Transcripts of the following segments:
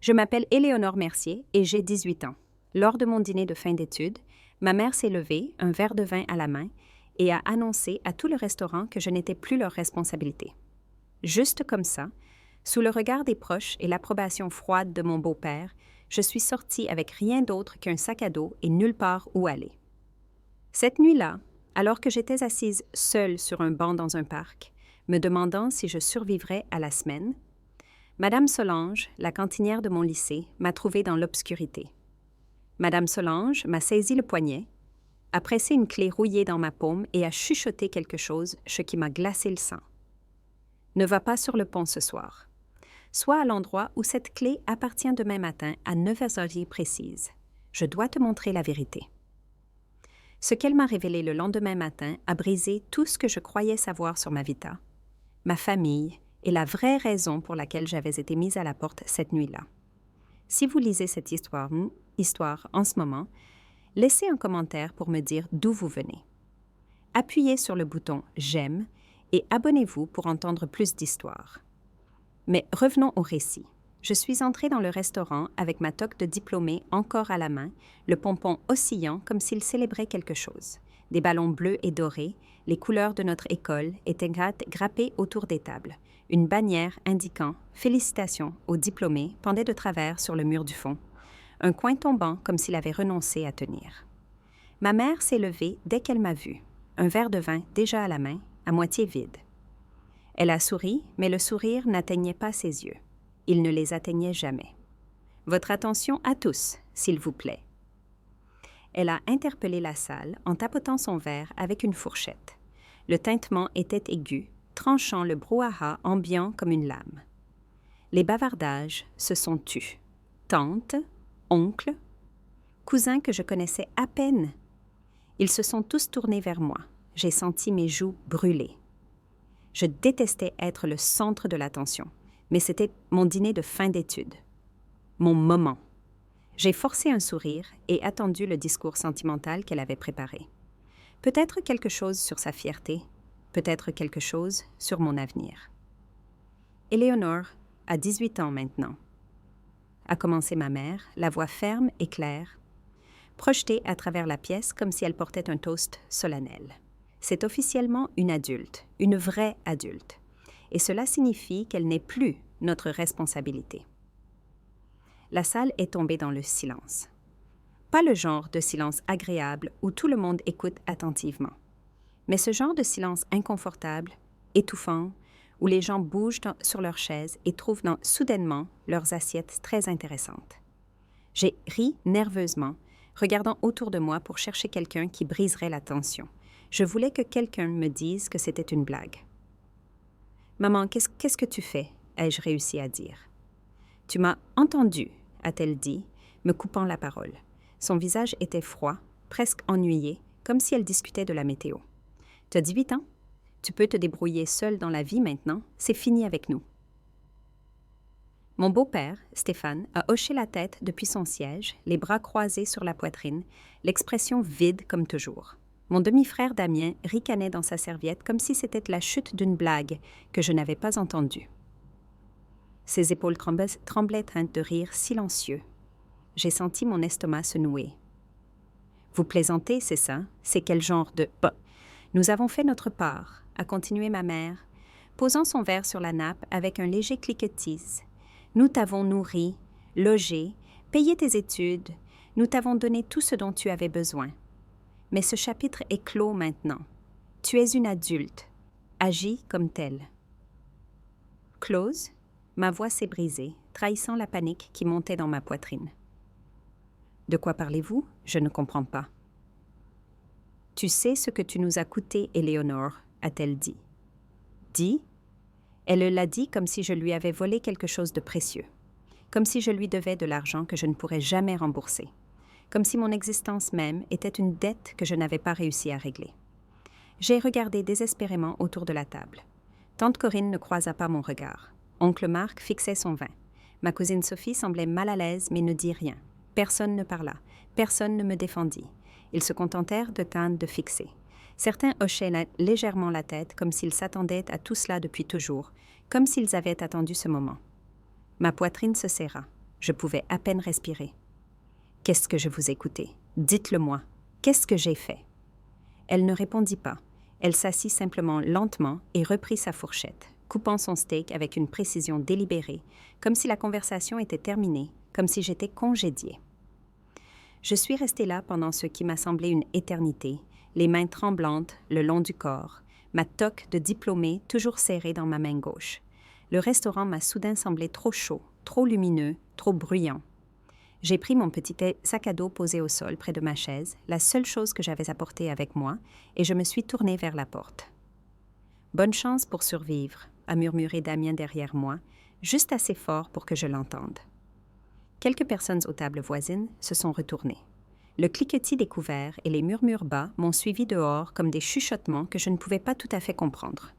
Je m'appelle Éléonore Mercier et j'ai 18 ans. Lors de mon dîner de fin d'études, ma mère s'est levée, un verre de vin à la main, et a annoncé à tout le restaurant que je n'étais plus leur responsabilité. Juste comme ça, sous le regard des proches et l'approbation froide de mon beau-père, je suis sortie avec rien d'autre qu'un sac à dos et nulle part où aller. Cette nuit-là, alors que j'étais assise seule sur un banc dans un parc, me demandant si je survivrais à la semaine, Madame Solange, la cantinière de mon lycée, m'a trouvée dans l'obscurité. Madame Solange m'a saisi le poignet, a pressé une clé rouillée dans ma paume et a chuchoté quelque chose, ce qui m'a glacé le sang. Ne va pas sur le pont ce soir. Sois à l'endroit où cette clé appartient demain matin à 9h précise. Je dois te montrer la vérité. Ce qu'elle m'a révélé le lendemain matin a brisé tout ce que je croyais savoir sur ma vita, ma famille et la vraie raison pour laquelle j'avais été mise à la porte cette nuit-là. Si vous lisez cette histoire en ce moment, laissez un commentaire pour me dire d'où vous venez. Appuyez sur le bouton « J'aime » et abonnez-vous pour entendre plus d'histoires. Mais revenons au récit. Je suis entrée dans le restaurant avec ma toque de diplômée encore à la main, le pompon oscillant comme s'il célébrait quelque chose. Des ballons bleus et dorés, les couleurs de notre école étaient grappées autour des tables. Une bannière indiquant « Félicitations » aux diplômés pendait de travers sur le mur du fond. Un coin tombant comme s'il avait renoncé à tenir. Ma mère s'est levée dès qu'elle m'a vue, un verre de vin déjà à la main, à moitié vide. Elle a souri, mais le sourire n'atteignait pas ses yeux. Il ne les atteignait jamais. « Votre attention à tous, s'il vous plaît. » Elle a interpellé la salle en tapotant son verre avec une fourchette. Le tintement était aigu, tranchant le brouhaha ambiant comme une lame. Les bavardages se sont tus. Tante, oncle, cousins que je connaissais à peine. Ils se sont tous tournés vers moi. J'ai senti mes joues brûler. Je détestais être le centre de l'attention, mais c'était mon dîner de fin d'études. Mon moment. J'ai forcé un sourire et attendu le discours sentimental qu'elle avait préparé. Peut-être quelque chose sur sa fierté, peut-être quelque chose sur mon avenir. Éléonore a 18 ans maintenant, a commencé ma mère, la voix ferme et claire, projetée à travers la pièce comme si elle portait un toast solennel. C'est officiellement une adulte, une vraie adulte, et cela signifie qu'elle n'est plus notre responsabilité. La salle est tombée dans le silence. Pas le genre de silence agréable où tout le monde écoute attentivement, mais ce genre de silence inconfortable, étouffant, où les gens bougent sur leurs chaises et trouvent soudainement leurs assiettes très intéressantes. J'ai ri nerveusement, regardant autour de moi pour chercher quelqu'un qui briserait la tension. Je voulais que quelqu'un me dise que c'était une blague. « Maman, qu'est-ce que tu fais ?» ai-je réussi à dire. « Tu m'as entendu » a-t-elle dit, me coupant la parole. Son visage était froid, presque ennuyé, comme si elle discutait de la météo. « T'as 18 ans? Tu peux te débrouiller seule dans la vie maintenant, c'est fini avec nous. » Mon beau-père, Stéphane, a hoché la tête depuis son siège, les bras croisés sur la poitrine, l'expression vide comme toujours. Mon demi-frère Damien ricanait dans sa serviette comme si c'était la chute d'une blague que je n'avais pas entendue. Ses épaules tremblaient de rire silencieux. J'ai senti mon estomac se nouer. « Vous plaisantez, c'est ça? C'est quel genre de... »« Bah, nous avons fait notre part, » a continué ma mère, posant son verre sur la nappe avec un léger cliquetis. « Nous t'avons nourri, logé, payé tes études, nous t'avons donné tout ce dont tu avais besoin. Mais ce chapitre est clos maintenant. Tu es une adulte. Agis comme telle. » Close, ma voix s'est brisée, trahissant la panique qui montait dans ma poitrine. « De quoi parlez-vous? Je ne comprends pas. »« Tu sais ce que tu nous as coûté, Éléonore, » a-t-elle dit. « Dit? » Elle l'a dit comme si je lui avais volé quelque chose de précieux, comme si je lui devais de l'argent que je ne pourrais jamais rembourser, comme si mon existence même était une dette que je n'avais pas réussi à régler. J'ai regardé désespérément autour de la table. Tante Corinne ne croisa pas mon regard. Oncle Marc fixait son vin. Ma cousine Sophie semblait mal à l'aise mais ne dit rien. Personne ne parla. Personne ne me défendit. Ils se contentèrent de fixer. Certains hochaient légèrement la tête comme s'ils s'attendaient à tout cela depuis toujours, comme s'ils avaient attendu ce moment. Ma poitrine se serra. Je pouvais à peine respirer. « Qu'est-ce que je vous écoutais? Dites-le-moi. Qu'est-ce que j'ai fait? » Elle ne répondit pas. Elle s'assit simplement lentement et reprit sa fourchette, coupant son steak avec une précision délibérée, comme si la conversation était terminée, comme si j'étais congédiée. Je suis restée là pendant ce qui m'a semblé une éternité, les mains tremblantes le long du corps, ma toque de diplômée toujours serrée dans ma main gauche. Le restaurant m'a soudain semblé trop chaud, trop lumineux, trop bruyant. J'ai pris mon petit sac à dos posé au sol près de ma chaise, la seule chose que j'avais apportée avec moi, et je me suis tournée vers la porte. « Bonne chance pour survivre », a murmuré Damien derrière moi, juste assez fort pour que je l'entende. Quelques personnes aux tables voisines se sont retournées. Le cliquetis des couverts et les murmures bas m'ont suivi dehors comme des chuchotements que je ne pouvais pas tout à fait comprendre.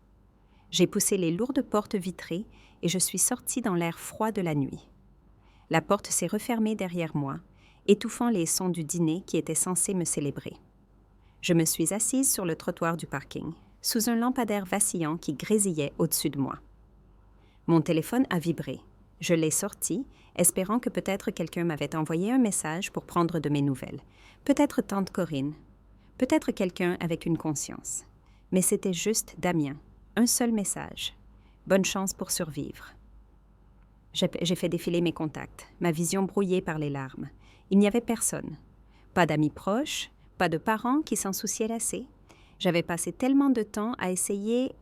J'ai poussé les lourdes portes vitrées et je suis sortie dans l'air froid de la nuit. La porte s'est refermée derrière moi, étouffant les sons du dîner qui était censé me célébrer. Je me suis assise sur le trottoir du parking, sous un lampadaire vacillant qui grésillait au-dessus de moi. Mon téléphone a vibré. Je l'ai sorti, espérant que peut-être quelqu'un m'avait envoyé un message pour prendre de mes nouvelles. Peut-être tante Corinne. Peut-être quelqu'un avec une conscience. Mais c'était juste Damien. Un seul message. Bonne chance pour survivre. J'ai fait défiler mes contacts, ma vision brouillée par les larmes. Il n'y avait personne. Pas d'amis proches, pas de parents qui s'en souciaient assez. J'avais passé tellement de temps à essayer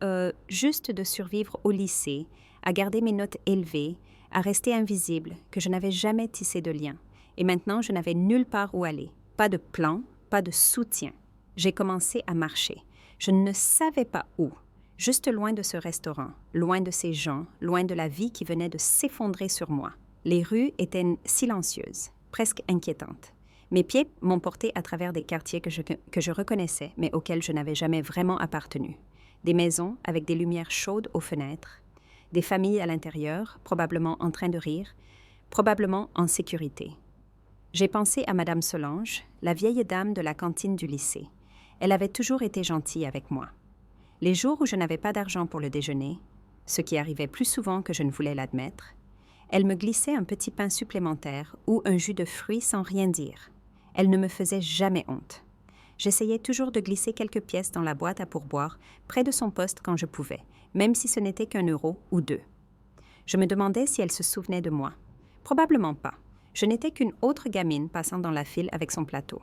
juste de survivre au lycée, à garder mes notes élevées, à rester invisible, que je n'avais jamais tissé de lien. Et maintenant, je n'avais nulle part où aller. Pas de plan, pas de soutien. J'ai commencé à marcher. Je ne savais pas où. Juste loin de ce restaurant, loin de ces gens, loin de la vie qui venait de s'effondrer sur moi. Les rues étaient silencieuses, presque inquiétantes. Mes pieds m'ont porté à travers des quartiers que je reconnaissais, mais auxquels je n'avais jamais vraiment appartenu. Des maisons avec des lumières chaudes aux fenêtres, des familles à l'intérieur, probablement en train de rire, probablement en sécurité. J'ai pensé à Madame Solange, la vieille dame de la cantine du lycée. Elle avait toujours été gentille avec moi. Les jours où je n'avais pas d'argent pour le déjeuner, ce qui arrivait plus souvent que je ne voulais l'admettre, elle me glissait un petit pain supplémentaire ou un jus de fruits sans rien dire. Elle ne me faisait jamais honte. J'essayais toujours de glisser quelques pièces dans la boîte à pourboire près de son poste quand je pouvais, même si ce n'était qu'1 euro ou 2. Je me demandais si elle se souvenait de moi. Probablement pas. Je n'étais qu'une autre gamine passant dans la file avec son plateau.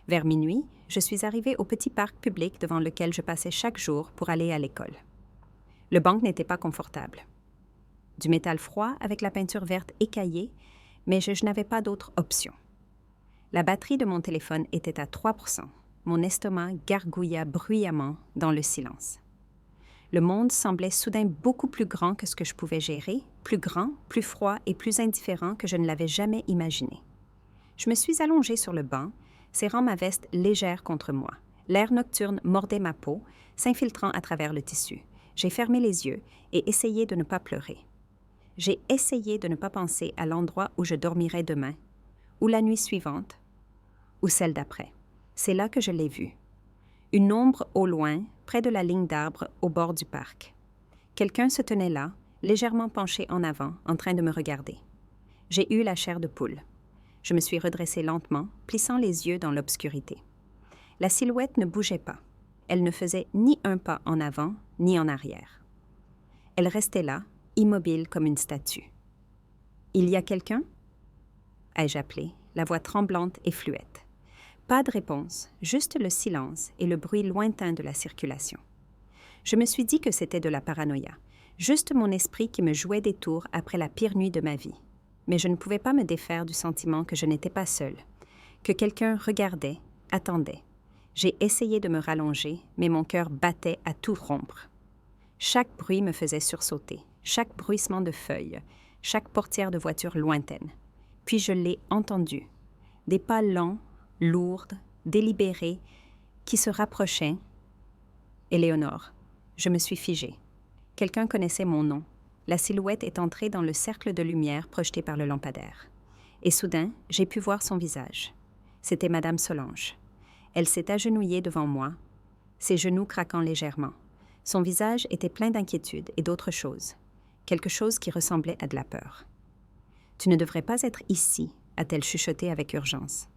Vers minuit, je suis arrivée au petit parc public devant lequel je passais chaque jour pour aller à l'école. Le banc n'était pas confortable. Du métal froid avec la peinture verte écaillée, mais je n'avais pas d'autre option. La batterie de mon téléphone était à 3%. Mon estomac gargouilla bruyamment dans le silence. Le monde semblait soudain beaucoup plus grand que ce que je pouvais gérer, plus grand, plus froid et plus indifférent que je ne l'avais jamais imaginé. Je me suis allongée sur le banc, serrant ma veste légère contre moi. L'air nocturne mordait ma peau, s'infiltrant à travers le tissu. J'ai fermé les yeux et essayé de ne pas pleurer. J'ai essayé de ne pas penser à l'endroit où je dormirais demain, ou la nuit suivante, ou celle d'après. C'est là que je l'ai vue. Une ombre au loin, près de la ligne d'arbres au bord du parc. Quelqu'un se tenait là, légèrement penché en avant, en train de me regarder. J'ai eu la chair de poule. Je me suis redressée lentement, plissant les yeux dans l'obscurité. La silhouette ne bougeait pas. Elle ne faisait ni un pas en avant, ni en arrière. Elle restait là, immobile comme une statue. « Il y a quelqu'un » ai-je appelé, la voix tremblante et fluette. Pas de réponse, juste le silence et le bruit lointain de la circulation. Je me suis dit que c'était de la paranoïa, juste mon esprit qui me jouait des tours après la pire nuit de ma vie. Mais je ne pouvais pas me défaire du sentiment que je n'étais pas seule, que quelqu'un regardait, attendait. J'ai essayé de me rallonger, mais mon cœur battait à tout rompre. Chaque bruit me faisait sursauter, chaque bruissement de feuilles, chaque portière de voiture lointaine. Puis je l'ai entendu. Des pas lents, lourds, délibérés, qui se rapprochaient. Éléonore. Je me suis figée. Quelqu'un connaissait mon nom. La silhouette est entrée dans le cercle de lumière projeté par le lampadaire. Et soudain, j'ai pu voir son visage. C'était Madame Solange. Elle s'est agenouillée devant moi, ses genoux craquant légèrement. Son visage était plein d'inquiétude et d'autre chose. Quelque chose qui ressemblait à de la peur. Tu ne devrais pas être ici, a-t-elle chuchoté avec urgence.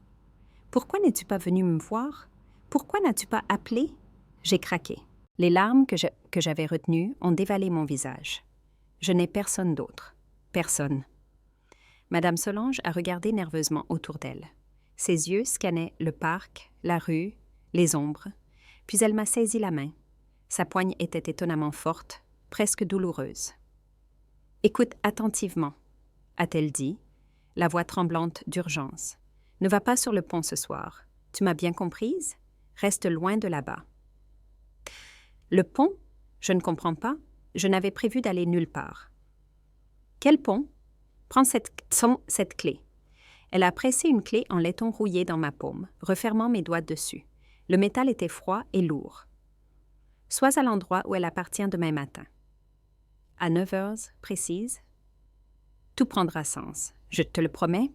Pourquoi n'es-tu pas venu me voir? Pourquoi n'as-tu pas appelé? J'ai craqué. Les larmes que j'avais retenues ont dévalé mon visage. Je n'ai personne d'autre. Personne. Madame Solange a regardé nerveusement autour d'elle. Ses yeux scannaient le parc, la rue, les ombres. Puis elle m'a saisi la main. Sa poigne était étonnamment forte, presque douloureuse. « Écoute attentivement », a-t-elle dit, la voix tremblante d'urgence. « Ne va pas sur le pont ce soir. Tu m'as bien comprise? Reste loin de là-bas. » Le pont? Je ne comprends pas. Je n'avais prévu d'aller nulle part. « Quel pont? Prends cette clé. » Elle a pressé une clé en laiton rouillé dans ma paume, refermant mes doigts dessus. Le métal était froid et lourd. « Sois à l'endroit où elle appartient demain matin. » À 9 heures précises. Tout prendra sens, je te le promets.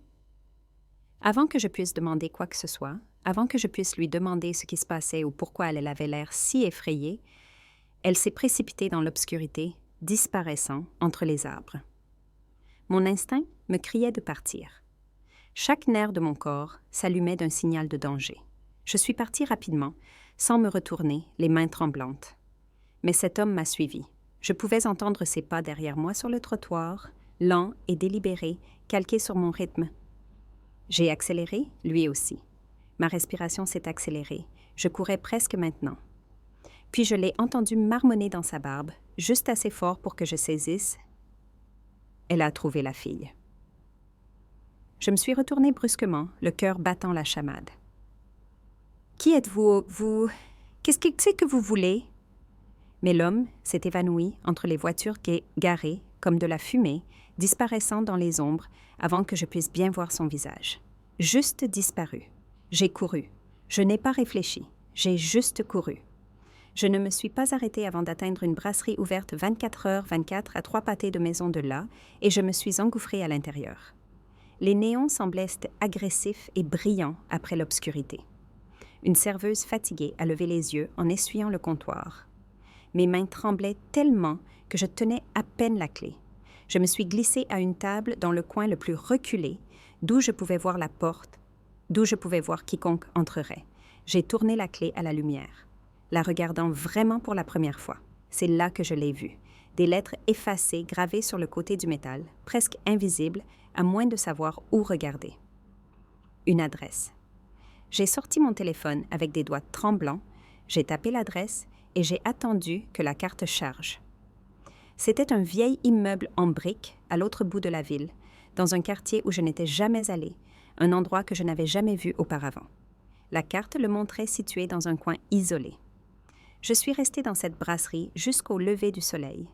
Avant que je puisse demander quoi que ce soit, avant que je puisse lui demander ce qui se passait ou pourquoi elle avait l'air si effrayée, elle s'est précipitée dans l'obscurité, disparaissant entre les arbres. Mon instinct me criait de partir. Chaque nerf de mon corps s'allumait d'un signal de danger. Je suis partie rapidement, sans me retourner, les mains tremblantes. Mais cet homme m'a suivi. Je pouvais entendre ses pas derrière moi sur le trottoir, lent et délibéré, calqué sur mon rythme. J'ai accéléré, lui aussi. Ma respiration s'est accélérée. Je courais presque maintenant. Puis je l'ai entendu marmonner dans sa barbe, juste assez fort pour que je saisisse. Elle a trouvé la fille. Je me suis retournée brusquement, le cœur battant la chamade. « Qui êtes-vous, vous? Qu'est-ce que c'est que vous voulez? » Mais l'homme s'est évanoui entre les voitures garées, comme de la fumée, disparaissant dans les ombres avant que je puisse bien voir son visage. Juste disparu. J'ai couru. Je n'ai pas réfléchi. J'ai juste couru. Je ne me suis pas arrêtée avant d'atteindre une brasserie ouverte 24h/24 à 3 pâtés de maison de là, et je me suis engouffrée à l'intérieur. Les néons semblaient agressifs et brillants après l'obscurité. Une serveuse fatiguée a levé les yeux en essuyant le comptoir. Mes mains tremblaient tellement que je tenais à peine la clé. Je me suis glissée à une table dans le coin le plus reculé, d'où je pouvais voir la porte, d'où je pouvais voir quiconque entrerait. J'ai tourné la clé à la lumière, la regardant vraiment pour la première fois. C'est là que je l'ai vue. Des lettres effacées gravées sur le côté du métal, presque invisibles, à moins de savoir où regarder. Une adresse. J'ai sorti mon téléphone avec des doigts tremblants, j'ai tapé l'adresse et j'ai attendu que la carte charge. C'était un vieil immeuble en briques à l'autre bout de la ville, dans un quartier où je n'étais jamais allée, un endroit que je n'avais jamais vu auparavant. La carte le montrait situé dans un coin isolé. Je suis restée dans cette brasserie jusqu'au lever du soleil,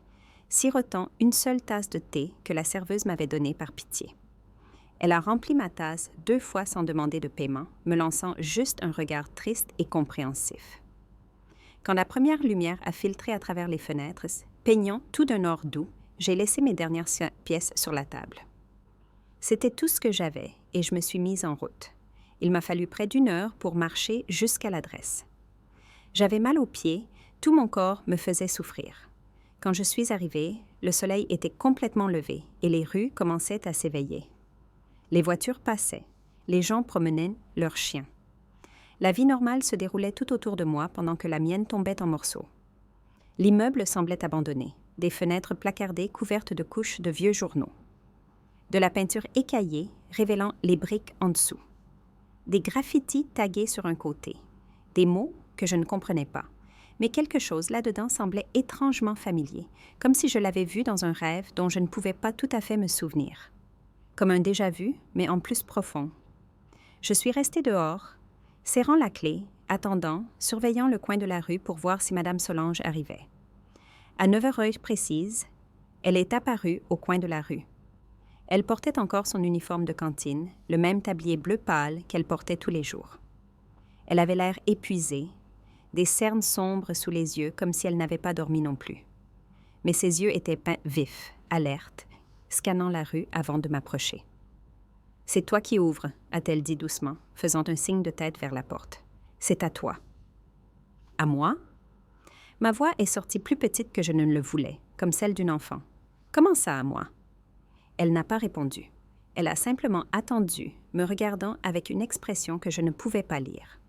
sirotant une seule tasse de thé que la serveuse m'avait donnée par pitié. Elle a rempli ma tasse 2 fois sans demander de paiement, me lançant juste un regard triste et compréhensif. Quand la première lumière a filtré à travers les fenêtres, peignant tout d'un or doux, j'ai laissé mes dernières pièces sur la table. C'était tout ce que j'avais et je me suis mise en route. Il m'a fallu près d'1 heure pour marcher jusqu'à l'adresse. J'avais mal aux pieds, tout mon corps me faisait souffrir. Quand je suis arrivée, le soleil était complètement levé et les rues commençaient à s'éveiller. Les voitures passaient, les gens promenaient leurs chiens. La vie normale se déroulait tout autour de moi pendant que la mienne tombait en morceaux. L'immeuble semblait abandonné, des fenêtres placardées couvertes de couches de vieux journaux. De la peinture écaillée révélant les briques en dessous. Des graffitis tagués sur un côté. Des mots que je ne comprenais pas. Mais quelque chose là-dedans semblait étrangement familier, comme si je l'avais vu dans un rêve dont je ne pouvais pas tout à fait me souvenir. Comme un déjà-vu, mais en plus profond. Je suis restée dehors, serrant la clé, attendant, surveillant le coin de la rue pour voir si Madame Solange arrivait. À 9h précises, elle est apparue au coin de la rue. Elle portait encore son uniforme de cantine, le même tablier bleu pâle qu'elle portait tous les jours. Elle avait l'air épuisée, des cernes sombres sous les yeux comme si elle n'avait pas dormi non plus. Mais ses yeux étaient vifs, alertes, scannant la rue avant de m'approcher. « C'est toi qui ouvres, a-t-elle dit doucement, faisant un signe de tête vers la porte. « C'est à toi. »« À moi ?» Ma voix est sortie plus petite que je ne le voulais, comme celle d'une enfant. « Comment ça, à moi ?» Elle n'a pas répondu. Elle a simplement attendu, me regardant avec une expression que je ne pouvais pas lire.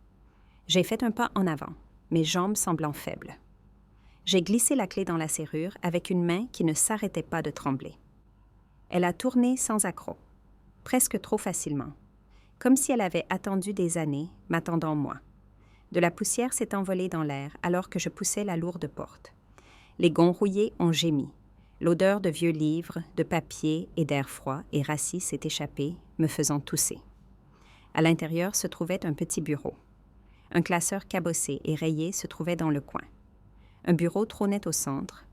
J'ai fait un pas en avant, mes jambes semblant faibles. J'ai glissé la clé dans la serrure avec une main qui ne s'arrêtait pas de trembler. Elle a tourné sans accroc, presque trop facilement, comme si elle avait attendu des années, m'attendant moi. De la poussière s'est envolée dans l'air alors que je poussais la lourde porte. Les gonds rouillés ont gémi. L'odeur de vieux livres, de papier et d'air froid et rassis s'est échappée, me faisant tousser. À l'intérieur se trouvait un petit bureau. Un classeur cabossé et rayé se trouvait dans le coin. Un bureau trônait au centre,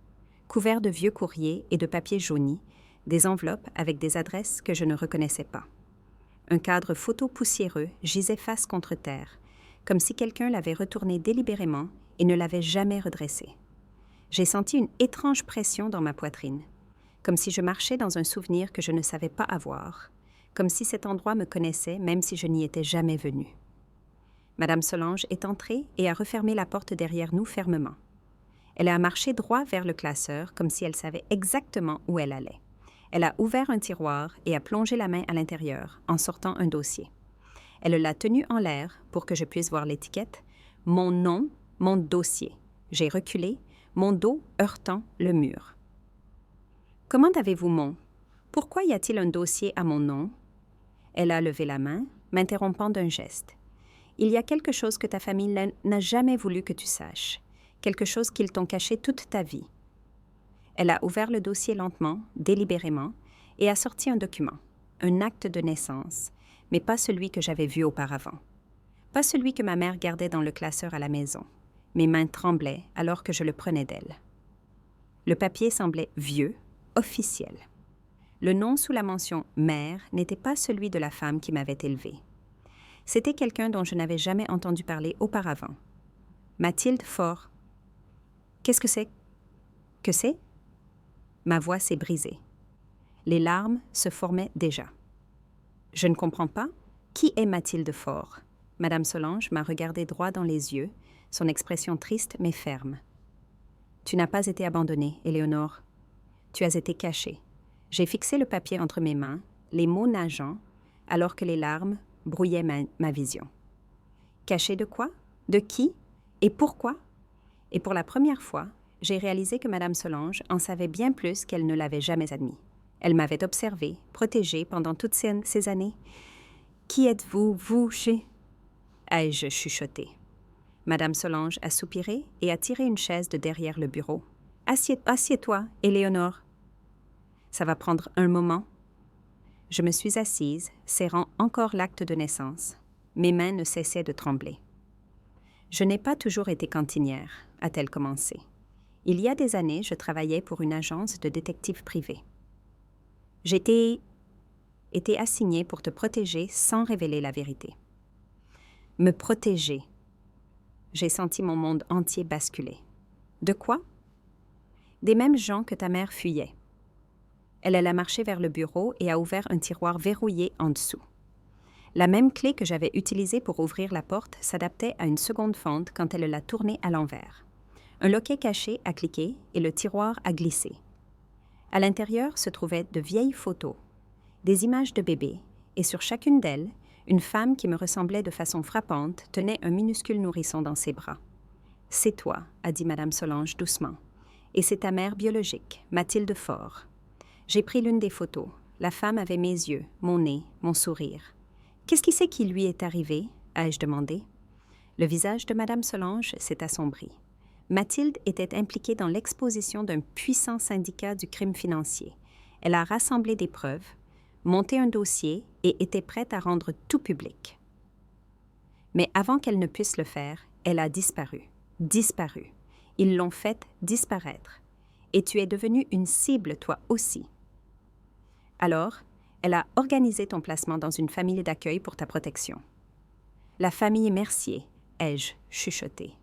couvert de vieux courriers et de papier jauni, des enveloppes avec des adresses que je ne reconnaissais pas. Un cadre photo poussiéreux gisait face contre terre, comme si quelqu'un l'avait retourné délibérément et ne l'avait jamais redressé. J'ai senti une étrange pression dans ma poitrine, comme si je marchais dans un souvenir que je ne savais pas avoir, comme si cet endroit me connaissait même si je n'y étais jamais venue. Madame Solange est entrée et a refermé la porte derrière nous fermement. Elle a marché droit vers le classeur comme si elle savait exactement où elle allait. Elle a ouvert un tiroir et a plongé la main à l'intérieur en sortant un dossier. Elle l'a tenu en l'air pour que je puisse voir l'étiquette « Mon nom, mon dossier ». J'ai reculé, mon dos heurtant le mur. « Comment avez-vous mon? Pourquoi y a-t-il un dossier à mon nom? » Elle a levé la main, m'interrompant d'un geste. « Il y a quelque chose que ta famille n'a jamais voulu que tu saches, quelque chose qu'ils t'ont caché toute ta vie. » Elle a ouvert le dossier lentement, délibérément, et a sorti un document, un acte de naissance, mais pas celui que j'avais vu auparavant. Pas celui que ma mère gardait dans le classeur à la maison. Mes mains tremblaient alors que je le prenais d'elle. Le papier semblait vieux, officiel. Le nom sous la mention « mère » n'était pas celui de la femme qui m'avait élevée. C'était quelqu'un dont je n'avais jamais entendu parler auparavant. Mathilde Faure. Qu'est-ce que c'est? Que c'est? Ma voix s'est brisée. Les larmes se formaient déjà. Je ne comprends pas. Qui est Mathilde Faure? Madame Solange m'a regardé droit dans les yeux, son expression triste mais ferme. Tu n'as pas été abandonnée, Éléonore. Tu as été cachée. J'ai fixé le papier entre mes mains, les mots nageant, alors que les larmes brouillaient ma vision. Cachée de quoi? De qui? Et pourquoi? Et pour la première fois, j'ai réalisé que Madame Solange en savait bien plus qu'elle ne l'avait jamais admis. Elle m'avait observée, protégée pendant toutes ces années. « Qui êtes-vous, vous, chez ?» ai-je chuchoté. Madame Solange a soupiré et a tiré une chaise de derrière le bureau. « Assieds-toi, Éléonore. » « Ça va prendre un moment. » Je me suis assise, serrant encore l'acte de naissance. Mes mains ne cessaient de trembler. « Je n'ai pas toujours été cantinière, a-t-elle commencé. Il y a des années, je travaillais pour une agence de détectives privés. J'étais été assignée pour te protéger sans révéler la vérité. Me protéger. J'ai senti mon monde entier basculer. De quoi? Des mêmes gens que ta mère fuyait. Elle a marché vers le bureau et a ouvert un tiroir verrouillé en dessous. La même clé que j'avais utilisée pour ouvrir la porte s'adaptait à une seconde fente quand elle l'a tournée à l'envers. Un loquet caché a cliqué et le tiroir a glissé. À l'intérieur se trouvaient de vieilles photos, des images de bébés, et sur chacune d'elles, une femme qui me ressemblait de façon frappante tenait un minuscule nourrisson dans ses bras. « C'est toi, » a dit Madame Solange doucement, « et c'est ta mère biologique, Mathilde Faure. » J'ai pris l'une des photos. La femme avait mes yeux, mon nez, mon sourire. « Qu'est-ce qui lui est arrivé? » ai-je demandé. Le visage de Madame Solange s'est assombri. Mathilde était impliquée dans l'exposition d'un puissant syndicat du crime financier. Elle a rassemblé des preuves, monté un dossier et était prête à rendre tout public. Mais avant qu'elle ne puisse le faire, elle a disparu. Disparu. Ils l'ont faite disparaître. Et tu es devenue une cible, toi aussi. Alors, elle a organisé ton placement dans une famille d'accueil pour ta protection. La famille Mercier, ai-je chuchoté.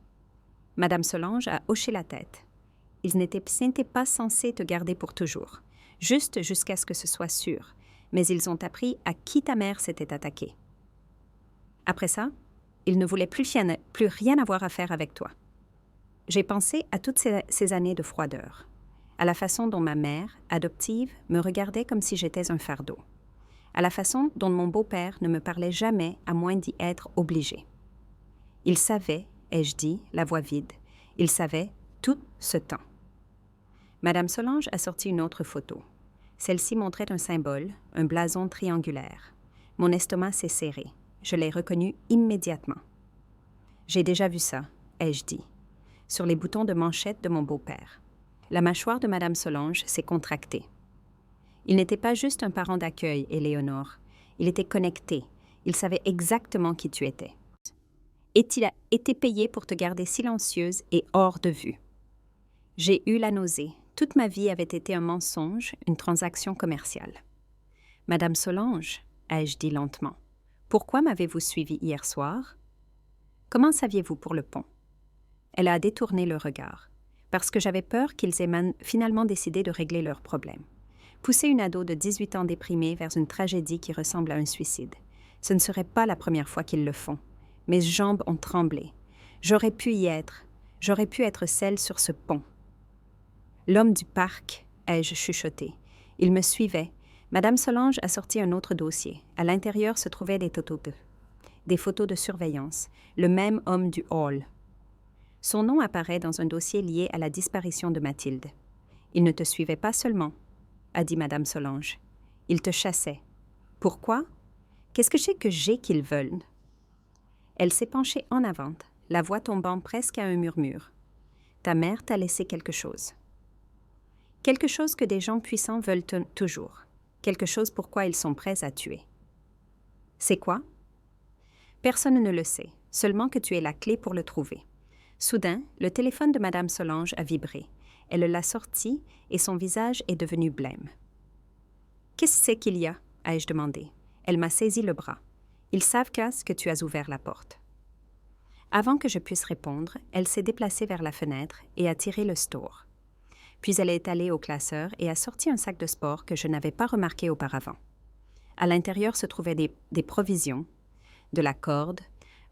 Madame Solange a hoché la tête. Ils n'étaient pas censés te garder pour toujours, juste jusqu'à ce que ce soit sûr, mais ils ont appris à qui ta mère s'était attaquée. Après ça, ils ne voulaient plus rien avoir à faire avec toi. J'ai pensé à toutes ces années de froideur, à la façon dont ma mère, adoptive, me regardait comme si j'étais un fardeau, à la façon dont mon beau-père ne me parlait jamais à moins d'y être obligé. Il savait, ai-je dit, la voix vide, il savait tout ce temps. Madame Solange a sorti une autre photo. Celle-ci montrait un symbole, un blason triangulaire. Mon estomac s'est serré. Je l'ai reconnu immédiatement. J'ai déjà vu ça, ai-je dit, sur les boutons de manchette de mon beau-père. La mâchoire de Madame Solange s'est contractée. Il n'était pas juste un parent d'accueil, Éléonore. Il était connecté. Il savait exactement qui tu étais. Et il a été payé pour te garder silencieuse et hors de vue. J'ai eu la nausée. Toute ma vie avait été un mensonge, une transaction commerciale. Madame Solange, ai-je dit lentement, pourquoi m'avez-vous suivi hier soir? Comment saviez-vous pour le pont? Elle a détourné le regard, parce que j'avais peur qu'ils aient finalement décidé de régler leurs problèmes. Pousser une ado de 18 ans déprimée vers une tragédie qui ressemble à un suicide. Ce ne serait pas la première fois qu'ils le font. Mes jambes ont tremblé. J'aurais pu y être. J'aurais pu être celle sur ce pont. L'homme du parc, ai-je chuchoté. Il me suivait. Madame Solange a sorti un autre dossier. À l'intérieur se trouvaient des photos de surveillance. Le même homme du hall. Son nom apparaît dans un dossier lié à la disparition de Mathilde. Il ne te suivait pas seulement, a dit Madame Solange. Il te chassait. Pourquoi? Qu'est-ce que c'est que j'ai qu'ils veulent? Elle s'est penchée en avant, la voix tombant presque à un murmure. Ta mère t'a laissé quelque chose. Quelque chose que des gens puissants veulent toujours. Quelque chose pourquoi ils sont prêts à tuer. C'est quoi? Personne ne le sait, seulement que tu es la clé pour le trouver. Soudain, le téléphone de Madame Solange a vibré. Elle l'a sorti et son visage est devenu blême. « Qu'est-ce que c'est qu'il y a ?» ai-je demandé. Elle m'a saisi le bras. « Ils savent que tu as ouvert la porte. » Avant que je puisse répondre, elle s'est déplacée vers la fenêtre et a tiré le store. Puis elle est allée au classeur et a sorti un sac de sport que je n'avais pas remarqué auparavant. À l'intérieur se trouvaient des provisions, de la corde,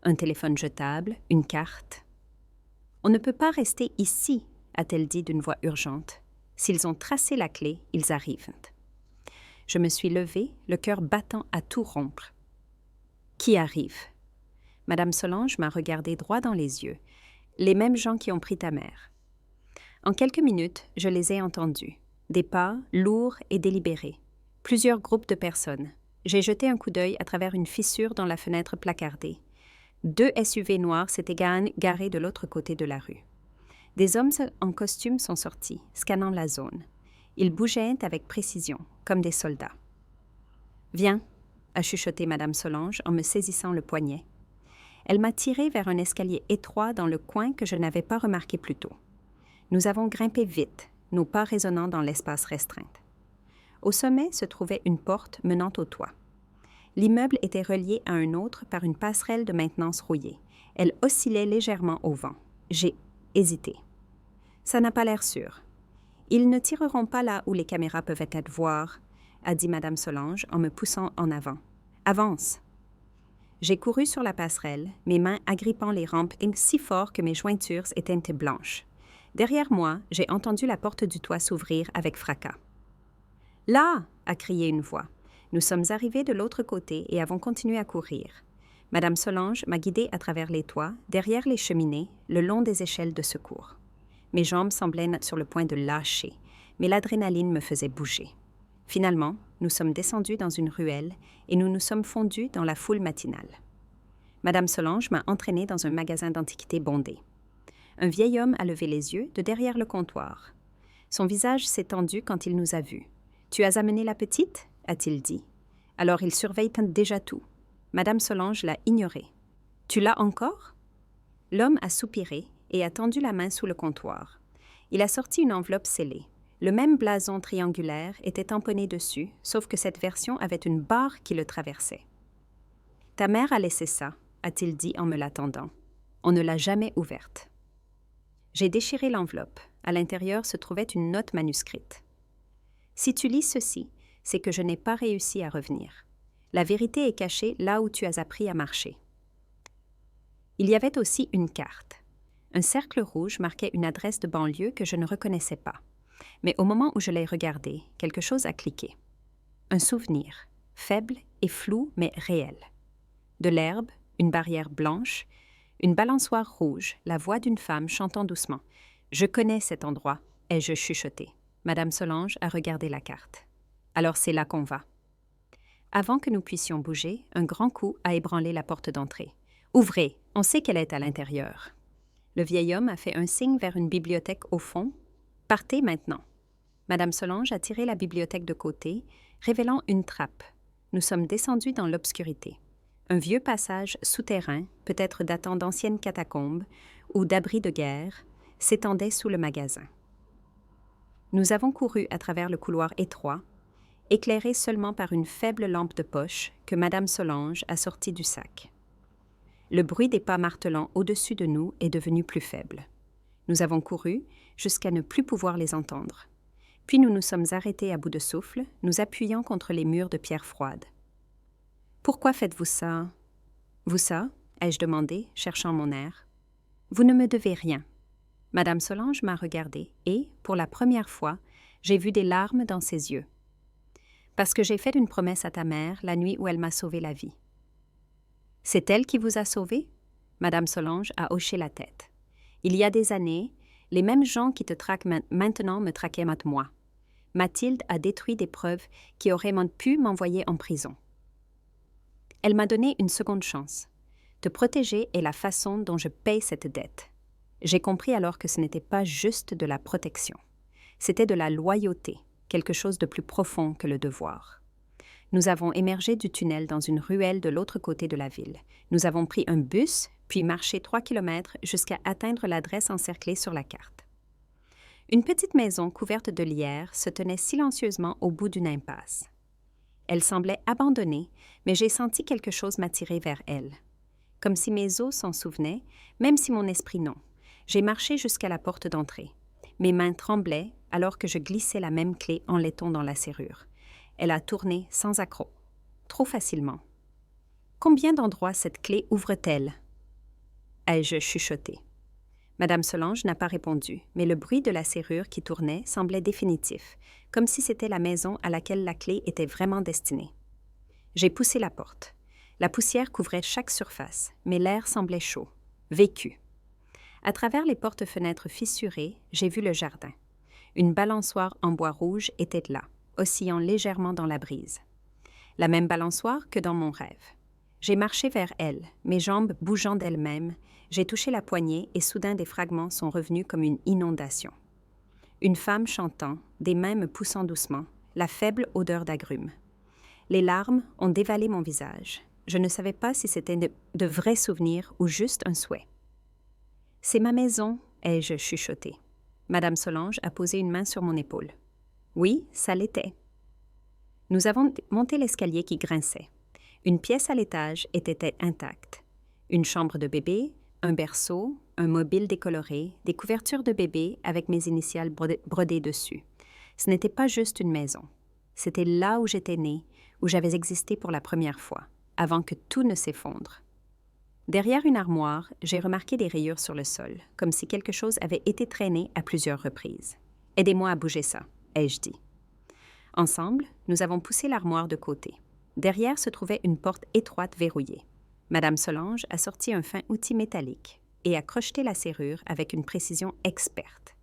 un téléphone jetable, une carte. « On ne peut pas rester ici, » a-t-elle dit d'une voix urgente. « S'ils ont tracé la clé, ils arrivent. » Je me suis levée, le cœur battant à tout rompre. « Qui arrive? » Madame Solange m'a regardé droit dans les yeux. « Les mêmes gens qui ont pris ta mère. » En quelques minutes, je les ai entendus. Des pas, lourds et délibérés. Plusieurs groupes de personnes. J'ai jeté un coup d'œil à travers une fissure dans la fenêtre placardée. 2 SUV noirs s'étaient garés de l'autre côté de la rue. Des hommes en costume sont sortis, scannant la zone. Ils bougeaient avec précision, comme des soldats. « Viens », a chuchoté Madame Solange en me saisissant le poignet. Elle m'a tiré vers un escalier étroit dans le coin que je n'avais pas remarqué plus tôt. Nous avons grimpé vite, nos pas résonnant dans l'espace restreint. Au sommet se trouvait une porte menant au toit. L'immeuble était relié à un autre par une passerelle de maintenance rouillée. Elle oscillait légèrement au vent. J'ai hésité. Ça n'a pas l'air sûr. Ils ne tireront pas là où les caméras peuvent être voir, a dit Madame Solange en me poussant en avant. Avance. J'ai couru sur la passerelle, mes mains agrippant les rampes si fort que mes jointures étaient blanches. Derrière moi, j'ai entendu la porte du toit s'ouvrir avec fracas. « Là !» a crié une voix. Nous sommes arrivés de l'autre côté et avons continué à courir. Madame Solange m'a guidée à travers les toits, derrière les cheminées, le long des échelles de secours. Mes jambes semblaient sur le point de lâcher, mais l'adrénaline me faisait bouger. Finalement, nous sommes descendus dans une ruelle et nous nous sommes fondus dans la foule matinale. Madame Solange m'a entraînée dans un magasin d'antiquités bondé. Un vieil homme a levé les yeux de derrière le comptoir. Son visage s'est tendu quand il nous a vus. « Tu as amené la petite ?» a-t-il dit. Alors il surveille déjà tout. Madame Solange l'a ignoré. « Tu l'as encore ?» L'homme a soupiré et a tendu la main sous le comptoir. Il a sorti une enveloppe scellée. Le même blason triangulaire était tamponné dessus, sauf que cette version avait une barre qui le traversait. « Ta mère a laissé ça, » a-t-il dit en me l'attendant. « On ne l'a jamais ouverte. » J'ai déchiré l'enveloppe. À l'intérieur se trouvait une note manuscrite. « Si tu lis ceci, c'est que je n'ai pas réussi à revenir. La vérité est cachée là où tu as appris à marcher. » Il y avait aussi une carte. Un cercle rouge marquait une adresse de banlieue que je ne reconnaissais pas. Mais au moment où je l'ai regardée, quelque chose a cliqué. Un souvenir, faible et floue mais réelle. De l'herbe, une barrière blanche, une balançoire rouge, la voix d'une femme chantant doucement. « Je connais cet endroit », ai-je chuchoté. Madame Solange a regardé la carte. « Alors c'est là qu'on va. » Avant que nous puissions bouger, un grand coup a ébranlé la porte d'entrée. « Ouvrez, on sait qu'elle est à l'intérieur. » Le vieil homme a fait un signe vers une bibliothèque au fond. « Partez maintenant. » Madame Solange a tiré la bibliothèque de côté, révélant une trappe. Nous sommes descendus dans l'obscurité. Un vieux passage souterrain, peut-être datant d'anciennes catacombes ou d'abris de guerre, s'étendait sous le magasin. Nous avons couru à travers le couloir étroit, éclairé seulement par une faible lampe de poche que Madame Solange a sortie du sac. Le bruit des pas martelant au-dessus de nous est devenu plus faible. Nous avons couru jusqu'à ne plus pouvoir les entendre. Puis nous nous sommes arrêtés à bout de souffle, nous appuyant contre les murs de pierre froide. « Pourquoi faites-vous ça? »« Vous ça ?» ai-je demandé, cherchant mon air. « Vous ne me devez rien. » Madame Solange m'a regardée et, pour la première fois, j'ai vu des larmes dans ses yeux. « Parce que j'ai fait une promesse à ta mère la nuit où elle m'a sauvé la vie. »« C'est elle qui vous a sauvé ?» Madame Solange a hoché la tête. « Il y a des années, les mêmes gens qui te traquent maintenant me traquaient moi. Mathilde a détruit des preuves qui auraient pu m'envoyer en prison. Elle m'a donné une seconde chance. Te protéger est la façon dont je paye cette dette. J'ai compris alors que ce n'était pas juste de la protection. C'était de la loyauté, quelque chose de plus profond que le devoir. Nous avons émergé du tunnel dans une ruelle de l'autre côté de la ville. Nous avons pris un bus, puis marché 3 kilomètres jusqu'à atteindre l'adresse encerclée sur la carte. Une petite maison couverte de lierre se tenait silencieusement au bout d'une impasse. Elle semblait abandonnée, mais j'ai senti quelque chose m'attirer vers elle. Comme si mes os s'en souvenaient, même si mon esprit non. J'ai marché jusqu'à la porte d'entrée. Mes mains tremblaient alors que je glissais la même clé en laiton dans la serrure. Elle a tourné sans accroc, trop facilement. Combien d'endroits cette clé ouvre-t-elle? Ai-je chuchoté. Madame Solange n'a pas répondu, mais le bruit de la serrure qui tournait semblait définitif, comme si c'était la maison à laquelle la clé était vraiment destinée. J'ai poussé la porte. La poussière couvrait chaque surface, mais l'air semblait chaud, vécu. À travers les portes-fenêtres fissurées, j'ai vu le jardin. Une balançoire en bois rouge était là, oscillant légèrement dans la brise. La même balançoire que dans mon rêve. J'ai marché vers elle, mes jambes bougeant d'elles-mêmes. J'ai touché la poignée et soudain des fragments sont revenus comme une inondation. Une femme chantant, des mains me poussant doucement, la faible odeur d'agrumes. Les larmes ont dévalé mon visage. Je ne savais pas si c'était de vrais souvenirs ou juste un souhait. « C'est ma maison », ai-je chuchoté. Madame Solange a posé une main sur mon épaule. « Oui, ça l'était. » Nous avons monté l'escalier qui grinçait. Une pièce à l'étage était intacte. Une chambre de bébé, un berceau, un mobile décoloré, des couvertures de bébé avec mes initiales brodées dessus. Ce n'était pas juste une maison. C'était là où j'étais née, où j'avais existé pour la première fois, avant que tout ne s'effondre. Derrière une armoire, j'ai remarqué des rayures sur le sol, comme si quelque chose avait été traîné à plusieurs reprises. « Aidez-moi à bouger ça », ai-je dit. Ensemble, nous avons poussé l'armoire de côté. Derrière se trouvait une porte étroite verrouillée. Madame Solange a sorti un fin outil métallique et a crocheté la serrure avec une précision experte.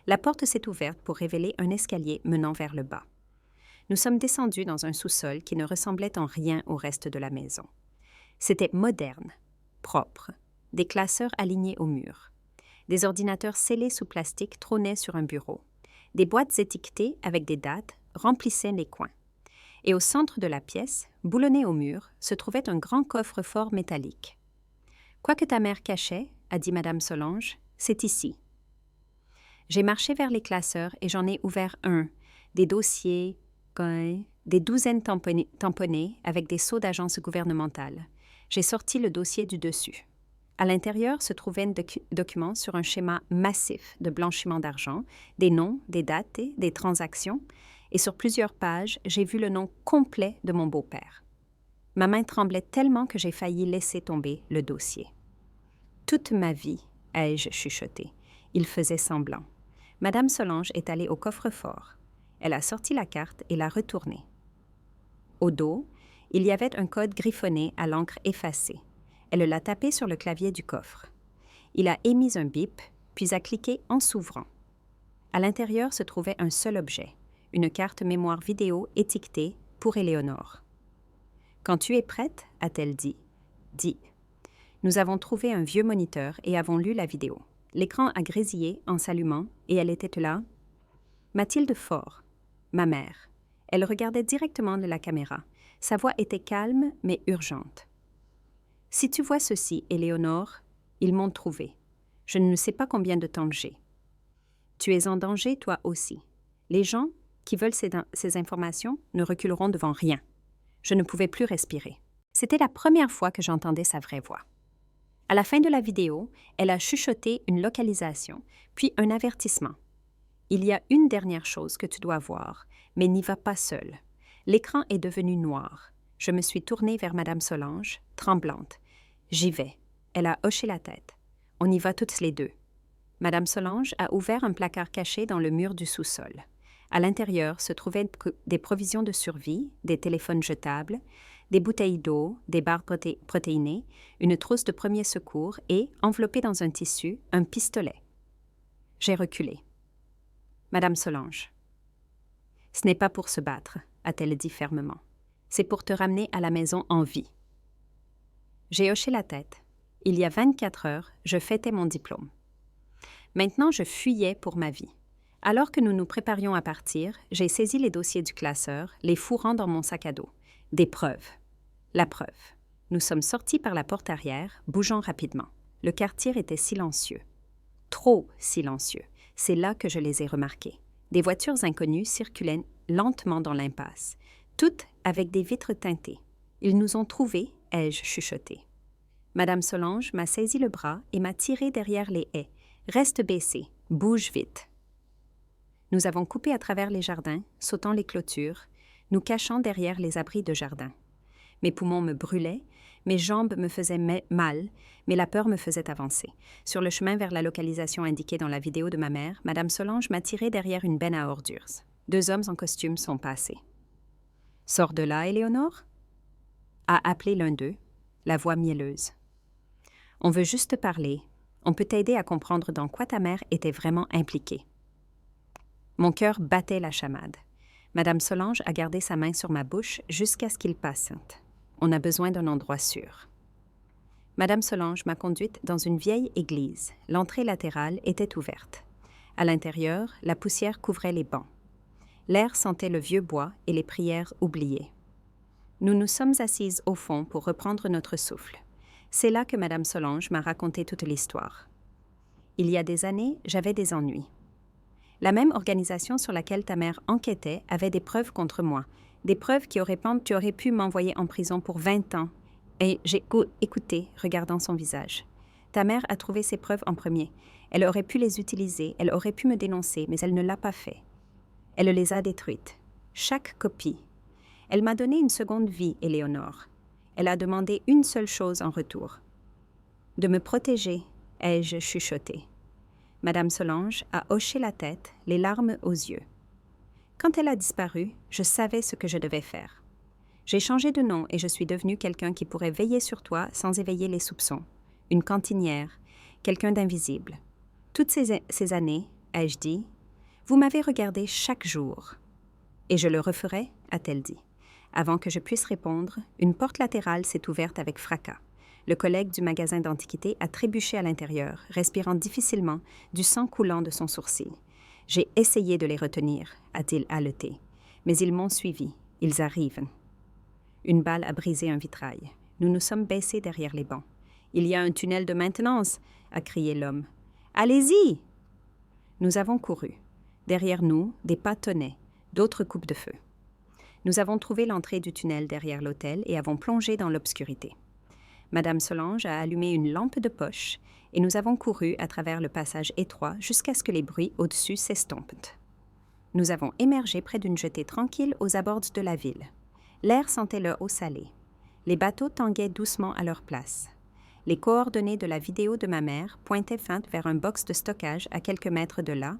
La porte s'est ouverte pour révéler un escalier menant vers le bas. Nous sommes descendus dans un sous-sol qui ne ressemblait en rien au reste de la maison. C'était moderne, propre, des classeurs alignés au mur. Des ordinateurs scellés sous plastique trônaient sur un bureau. Des boîtes étiquetées avec des dates remplissaient les coins. Et au centre de la pièce, boulonné au mur, se trouvait un grand coffre-fort métallique. « Quoi que ta mère cachait, » a dit Madame Solange, « c'est ici. » J'ai marché vers les classeurs et j'en ai ouvert un, des dossiers, des douzaines tamponnés avec des sceaux d'agences gouvernementales. J'ai sorti le dossier du dessus. À l'intérieur se trouvaient un document sur un schéma massif de blanchiment d'argent, des noms, des dates, des transactions, et sur plusieurs pages, j'ai vu le nom complet de mon beau-père. Ma main tremblait tellement que j'ai failli laisser tomber le dossier. « Toute ma vie », ai-je chuchoté. Il faisait semblant. Madame Solange est allée au coffre-fort. Elle a sorti la carte et l'a retournée. Au dos, il y avait un code griffonné à l'encre effacée. Elle l'a tapé sur le clavier du coffre. Il a émis un bip, puis a cliqué en s'ouvrant. À l'intérieur se trouvait un seul objet, une carte mémoire vidéo étiquetée pour Éléonore. « Quand tu es prête, a-t-elle dit. Dis. » Nous avons trouvé un vieux moniteur et avons lu la vidéo. L'écran a grésillé en s'allumant et elle était là. Mathilde Faure, ma mère. Elle regardait directement de la caméra. Sa voix était calme mais urgente. « Si tu vois ceci, Éléonore, ils m'ont trouvé. Je ne sais pas combien de temps j'ai. Tu es en danger, toi aussi. Les gens qui veulent ces informations ne reculeront devant rien. » Je ne pouvais plus respirer. C'était la première fois que j'entendais sa vraie voix. À la fin de la vidéo, elle a chuchoté une localisation, puis un avertissement. « Il y a une dernière chose que tu dois voir, mais n'y va pas seule. » L'écran est devenu noir. Je me suis tournée vers Madame Solange, tremblante. « J'y vais. » Elle a hoché la tête. « On y va toutes les deux. » Madame Solange a ouvert un placard caché dans le mur du sous-sol. À l'intérieur se trouvaient des provisions de survie, des téléphones jetables, des bouteilles d'eau, des barres protéinées, une trousse de premier secours et, enveloppé dans un tissu, un pistolet. J'ai reculé. Madame Solange. « Ce n'est pas pour se battre, a-t-elle dit fermement. C'est pour te ramener à la maison en vie. » J'ai hoché la tête. Il y a 24 heures, je fêtais mon diplôme. Maintenant, je fuyais pour ma vie. Alors que nous nous préparions à partir, j'ai saisi les dossiers du classeur, les fourrant dans mon sac à dos. Des preuves. La preuve. Nous sommes sortis par la porte arrière, bougeant rapidement. Le quartier était silencieux. Trop silencieux. C'est là que je les ai remarqués. Des voitures inconnues circulaient lentement dans l'impasse, toutes avec des vitres teintées. Ils nous ont trouvés, ai-je chuchoté. Madame Solange m'a saisi le bras et m'a tiré derrière les haies. Reste baissé, bouge vite. Nous avons coupé à travers les jardins, sautant les clôtures, nous cachant derrière les abris de jardin. Mes poumons me brûlaient, mes jambes me faisaient mal, mais la peur me faisait avancer. Sur le chemin vers la localisation indiquée dans la vidéo de ma mère, Madame Solange m'a tiré derrière une benne à ordures. 2 hommes en costume sont passés. « Sors de là, Éléonore » a appelé l'un d'eux, la voix mielleuse. « On veut juste te parler. On peut t'aider à comprendre dans quoi ta mère était vraiment impliquée. » Mon cœur battait la chamade. Madame Solange a gardé sa main sur ma bouche jusqu'à ce qu'il passe. On a besoin d'un endroit sûr. Madame Solange m'a conduite dans une vieille église. L'entrée latérale était ouverte. À l'intérieur, la poussière couvrait les bancs. L'air sentait le vieux bois et les prières oubliées. Nous nous sommes assises au fond pour reprendre notre souffle. C'est là que Madame Solange m'a raconté toute l'histoire. Il y a des années, j'avais des ennuis. La même organisation sur laquelle ta mère enquêtait avait des preuves contre moi, des preuves qui tu aurais pu m'envoyer en prison pour 20 ans. Et j'ai écouté, regardant son visage. Ta mère a trouvé ces preuves en premier. Elle aurait pu les utiliser, elle aurait pu me dénoncer, mais elle ne l'a pas fait. Elle les a détruites. Chaque copie. Elle m'a donné une seconde vie, Éléonore. Elle a demandé une seule chose en retour. De me protéger, ai-je chuchoté. Madame Solange a hoché la tête, les larmes aux yeux. Quand elle a disparu, je savais ce que je devais faire. J'ai changé de nom et je suis devenue quelqu'un qui pourrait veiller sur toi sans éveiller les soupçons. Une cantinière, quelqu'un d'invisible. Toutes ces années, ai-je dit, vous m'avez regardé chaque jour. Et je le referai, a-t-elle dit. Avant que je puisse répondre, une porte latérale s'est ouverte avec fracas. Le collègue du magasin d'antiquités a trébuché à l'intérieur, respirant difficilement, du sang coulant de son sourcil. J'ai essayé de les retenir, a-t-il haleté. Mais ils m'ont suivi. Ils arrivent. Une balle a brisé un vitrail. Nous nous sommes baissés derrière les bancs. « Il y a un tunnel de maintenance !» a crié l'homme. « Allez-y !» Nous avons couru. Derrière nous, des pas tonnaient, d'autres coupes de feu. Nous avons trouvé l'entrée du tunnel derrière l'hôtel et avons plongé dans l'obscurité. Madame Solange a allumé une lampe de poche et nous avons couru à travers le passage étroit jusqu'à ce que les bruits au-dessus s'estompent. Nous avons émergé près d'une jetée tranquille aux abords de la ville. L'air sentait le eau salée. Les bateaux tanguaient doucement à leur place. Les coordonnées de la vidéo de ma mère pointaient feinte vers un box de stockage à quelques mètres de là,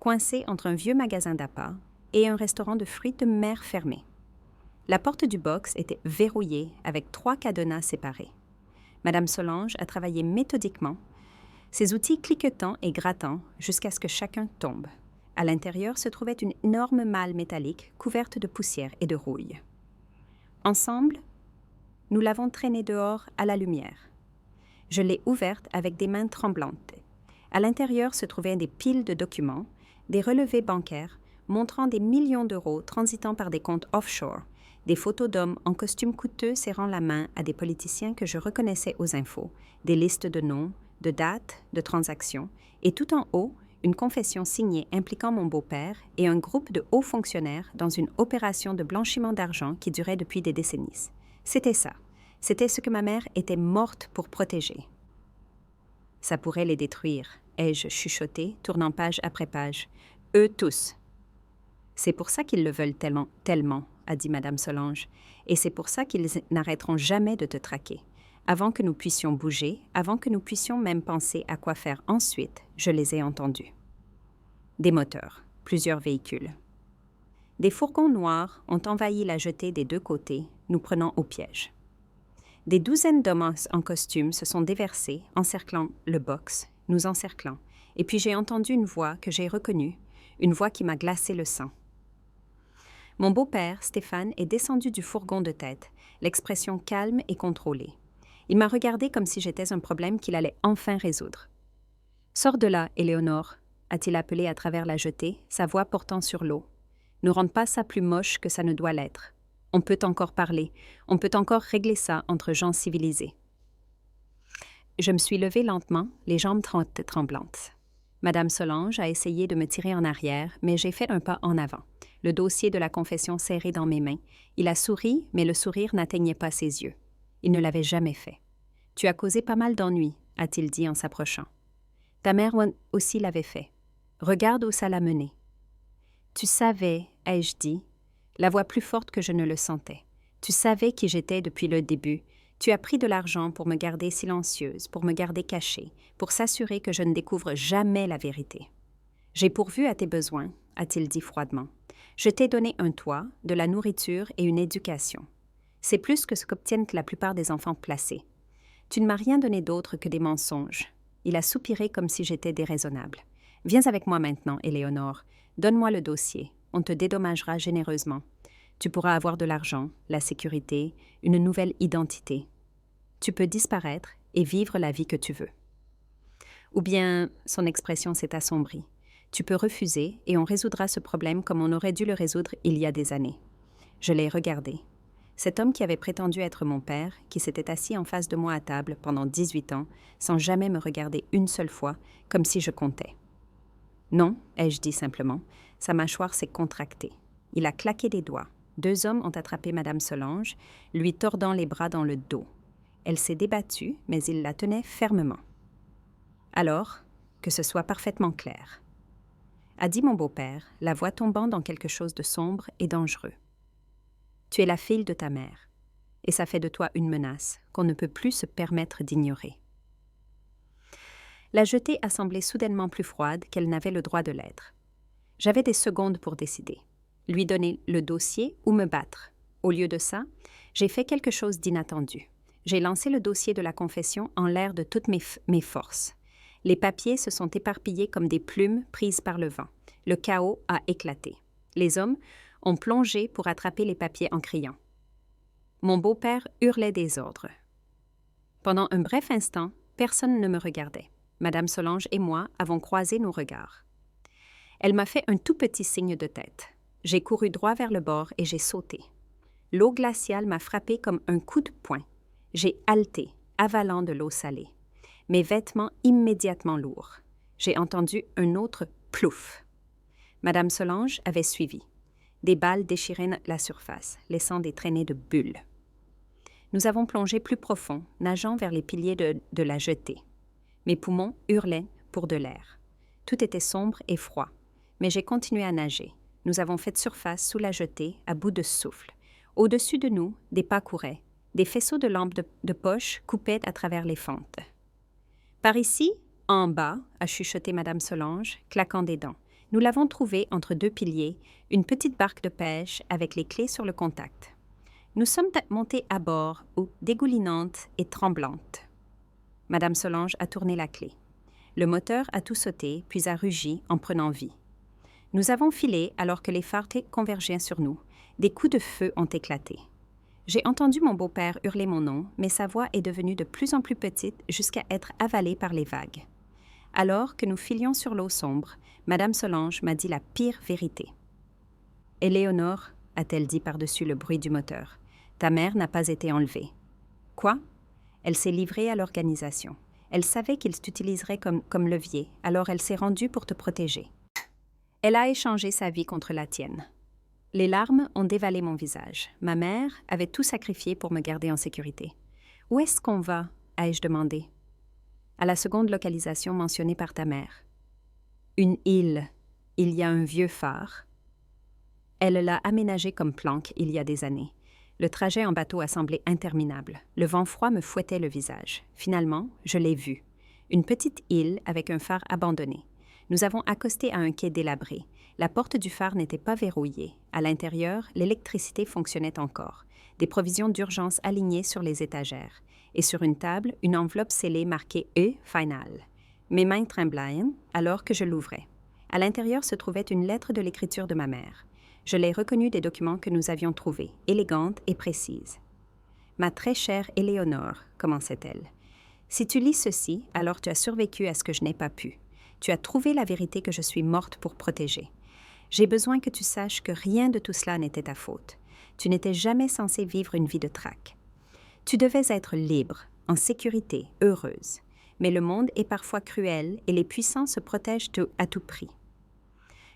coincé entre un vieux magasin d'appât et un restaurant de fruits de mer fermé. La porte du box était verrouillée avec 3 cadenas séparés. Madame Solange a travaillé méthodiquement, ses outils cliquetants et grattants jusqu'à ce que chacun tombe. À l'intérieur se trouvait une énorme malle métallique couverte de poussière et de rouille. Ensemble, nous l'avons traînée dehors à la lumière. Je l'ai ouverte avec des mains tremblantes. À l'intérieur se trouvaient des piles de documents, des relevés bancaires montrant des millions d'euros transitant par des comptes offshore, des photos d'hommes en costume coûteux serrant la main à des politiciens que je reconnaissais aux infos, des listes de noms, de dates, de transactions, et tout en haut, une confession signée impliquant mon beau-père et un groupe de hauts fonctionnaires dans une opération de blanchiment d'argent qui durait depuis des décennies. C'était ça. C'était ce que ma mère était morte pour protéger. Ça pourrait les détruire, ai-je chuchoté, tournant page après page. Eux tous. C'est pour ça qu'ils le veulent tellement, tellement, a dit Madame Solange, et c'est pour ça qu'ils n'arrêteront jamais de te traquer. Avant que nous puissions bouger, avant que nous puissions même penser à quoi faire ensuite, je les ai entendus. Des moteurs, plusieurs véhicules. Des fourgons noirs ont envahi la jetée des 2 côtés, nous prenant au piège. Des douzaines d'hommes en costume se sont déversés, encerclant le box, nous encerclant, et puis j'ai entendu une voix que j'ai reconnue, une voix qui m'a glacé le sang. Mon beau-père, Stéphane, est descendu du fourgon de tête, l'expression calme et contrôlée. Il m'a regardé comme si j'étais un problème qu'il allait enfin résoudre. « Sors de là, Éléonore », a-t-il appelé à travers la jetée, sa voix portant sur l'eau. « Ne rende pas ça plus moche que ça ne doit l'être. On peut encore parler, on peut encore régler ça entre gens civilisés. » Je me suis levée lentement, les jambes tremblantes. Madame Solange a essayé de me tirer en arrière, mais j'ai fait un pas en avant, le dossier de la confession serré dans mes mains. Il a souri, mais le sourire n'atteignait pas ses yeux. Il ne l'avait jamais fait. « Tu as causé pas mal d'ennuis, » a-t-il dit en s'approchant. « Ta mère aussi l'avait fait. Regarde où ça l'a mené. »« Tu savais, » ai-je dit, la voix plus forte que je ne le sentais. « Tu savais qui j'étais depuis le début. Tu as pris de l'argent pour me garder silencieuse, pour me garder cachée, pour s'assurer que je ne découvre jamais la vérité. J'ai pourvu à tes besoins, » a-t-il dit froidement. « Je t'ai donné un toit, de la nourriture et une éducation. C'est plus que ce qu'obtiennent la plupart des enfants placés. Tu ne m'as rien donné d'autre que des mensonges. » Il a soupiré comme si j'étais déraisonnable. « Viens avec moi maintenant, Éléonore. Donne-moi le dossier. On te dédommagera généreusement. Tu pourras avoir de l'argent, la sécurité, une nouvelle identité. Tu peux disparaître et vivre la vie que tu veux. » Ou bien, son expression s'est assombrie. « Tu peux refuser et on résoudra ce problème comme on aurait dû le résoudre il y a des années. » Je l'ai regardé. Cet homme qui avait prétendu être mon père, qui s'était assis en face de moi à table pendant 18 ans, sans jamais me regarder une seule fois, comme si je comptais. « Non, » ai-je dit simplement. Sa mâchoire s'est contractée. Il a claqué des doigts. 2 hommes ont attrapé Madame Solange, lui tordant les bras dans le dos. Elle s'est débattue, mais il la tenait fermement. « Alors, que ce soit parfaitement clair. » a dit mon beau-père, la voix tombant dans quelque chose de sombre et dangereux. Tu es la fille de ta mère, et ça fait de toi une menace qu'on ne peut plus se permettre d'ignorer. La jetée a semblé soudainement plus froide qu'elle n'avait le droit de l'être. J'avais des secondes pour décider, lui donner le dossier ou me battre. Au lieu de ça, j'ai fait quelque chose d'inattendu. J'ai lancé le dossier de la confession en l'air de toutes mes forces. Les papiers se sont éparpillés comme des plumes prises par le vent. Le chaos a éclaté. Les hommes ont plongé pour attraper les papiers en criant. Mon beau-père hurlait des ordres. Pendant un bref instant, personne ne me regardait. Madame Solange et moi avons croisé nos regards. Elle m'a fait un tout petit signe de tête. J'ai couru droit vers le bord et j'ai sauté. L'eau glaciale m'a frappé comme un coup de poing. J'ai haleté, avalant de l'eau salée. Mes vêtements immédiatement lourds. J'ai entendu un autre plouf. Madame Solange avait suivi. Des balles déchiraient la surface, laissant des traînées de bulles. Nous avons plongé plus profond, nageant vers les piliers de la jetée. Mes poumons hurlaient pour de l'air. Tout était sombre et froid, mais j'ai continué à nager. Nous avons fait surface sous la jetée, à bout de souffle. Au-dessus de nous, des pas couraient. Des faisceaux de lampes de poche coupaient à travers les fentes. « Par ici, en bas » a chuchoté Madame Solange, claquant des dents. Nous l'avons trouvée entre 2 piliers, une petite barque de pêche avec les clés sur le contact. Nous sommes montés à bord, dégoulinantes et tremblantes. Madame Solange a tourné la clé. Le moteur a tout sauté, puis a rugi en prenant vie. Nous avons filé alors que les phares convergeaient sur nous. Des coups de feu ont éclaté. J'ai entendu mon beau-père hurler mon nom, mais sa voix est devenue de plus en plus petite jusqu'à être avalée par les vagues. Alors que nous filions sur l'eau sombre, Madame Solange m'a dit la pire vérité. « Éléonore, a-t-elle dit par-dessus le bruit du moteur, ta mère n'a pas été enlevée. »« Quoi ?» Elle s'est livrée à l'organisation. Elle savait qu'ils t'utiliseraient comme levier, alors elle s'est rendue pour te protéger. Elle a échangé sa vie contre la tienne. Les larmes ont dévalé mon visage. Ma mère avait tout sacrifié pour me garder en sécurité. « Où est-ce qu'on va ?» ai-je demandé. « À la seconde localisation mentionnée par ta mère. »« Une île. Il y a un vieux phare. » Elle l'a aménagé comme planque il y a des années. Le trajet en bateau a semblé interminable. Le vent froid me fouettait le visage. Finalement, je l'ai vue. Une petite île avec un phare abandonné. Nous avons accosté à un quai délabré. La porte du phare n'était pas verrouillée. À l'intérieur, l'électricité fonctionnait encore. Des provisions d'urgence alignées sur les étagères. Et sur une table, une enveloppe scellée marquée « E Final ». Mes mains tremblaient alors que je l'ouvrais. À l'intérieur se trouvait une lettre de l'écriture de ma mère. Je l'ai reconnue des documents que nous avions trouvés, élégante et précise. « Ma très chère Éléonore », commençait-elle. « Si tu lis ceci, alors tu as survécu à ce que je n'ai pas pu. Tu as trouvé la vérité que je suis morte pour protéger. J'ai besoin que tu saches que rien de tout cela n'était ta faute. Tu n'étais jamais censée vivre une vie de traque. Tu devais être libre, en sécurité, heureuse. Mais le monde est parfois cruel et les puissants se protègent à tout prix.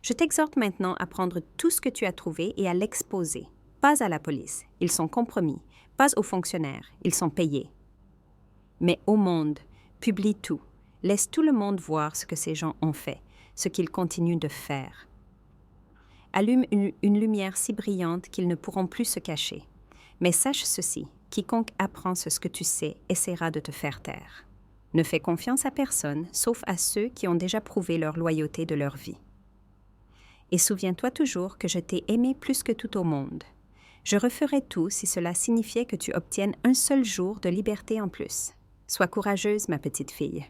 Je t'exhorte maintenant à prendre tout ce que tu as trouvé et à l'exposer. Pas à la police, ils sont compromis. Pas aux fonctionnaires, ils sont payés. Mais au monde, publie tout. Laisse tout le monde voir ce que ces gens ont fait, ce qu'ils continuent de faire. Allume une lumière si brillante qu'ils ne pourront plus se cacher. Mais sache ceci, quiconque apprend ce que tu sais essaiera de te faire taire. Ne fais confiance à personne, sauf à ceux qui ont déjà prouvé leur loyauté de leur vie. Et souviens-toi toujours que je t'ai aimé plus que tout au monde. Je referais tout si cela signifiait que tu obtiennes un seul jour de liberté en plus. Sois courageuse, ma petite fille.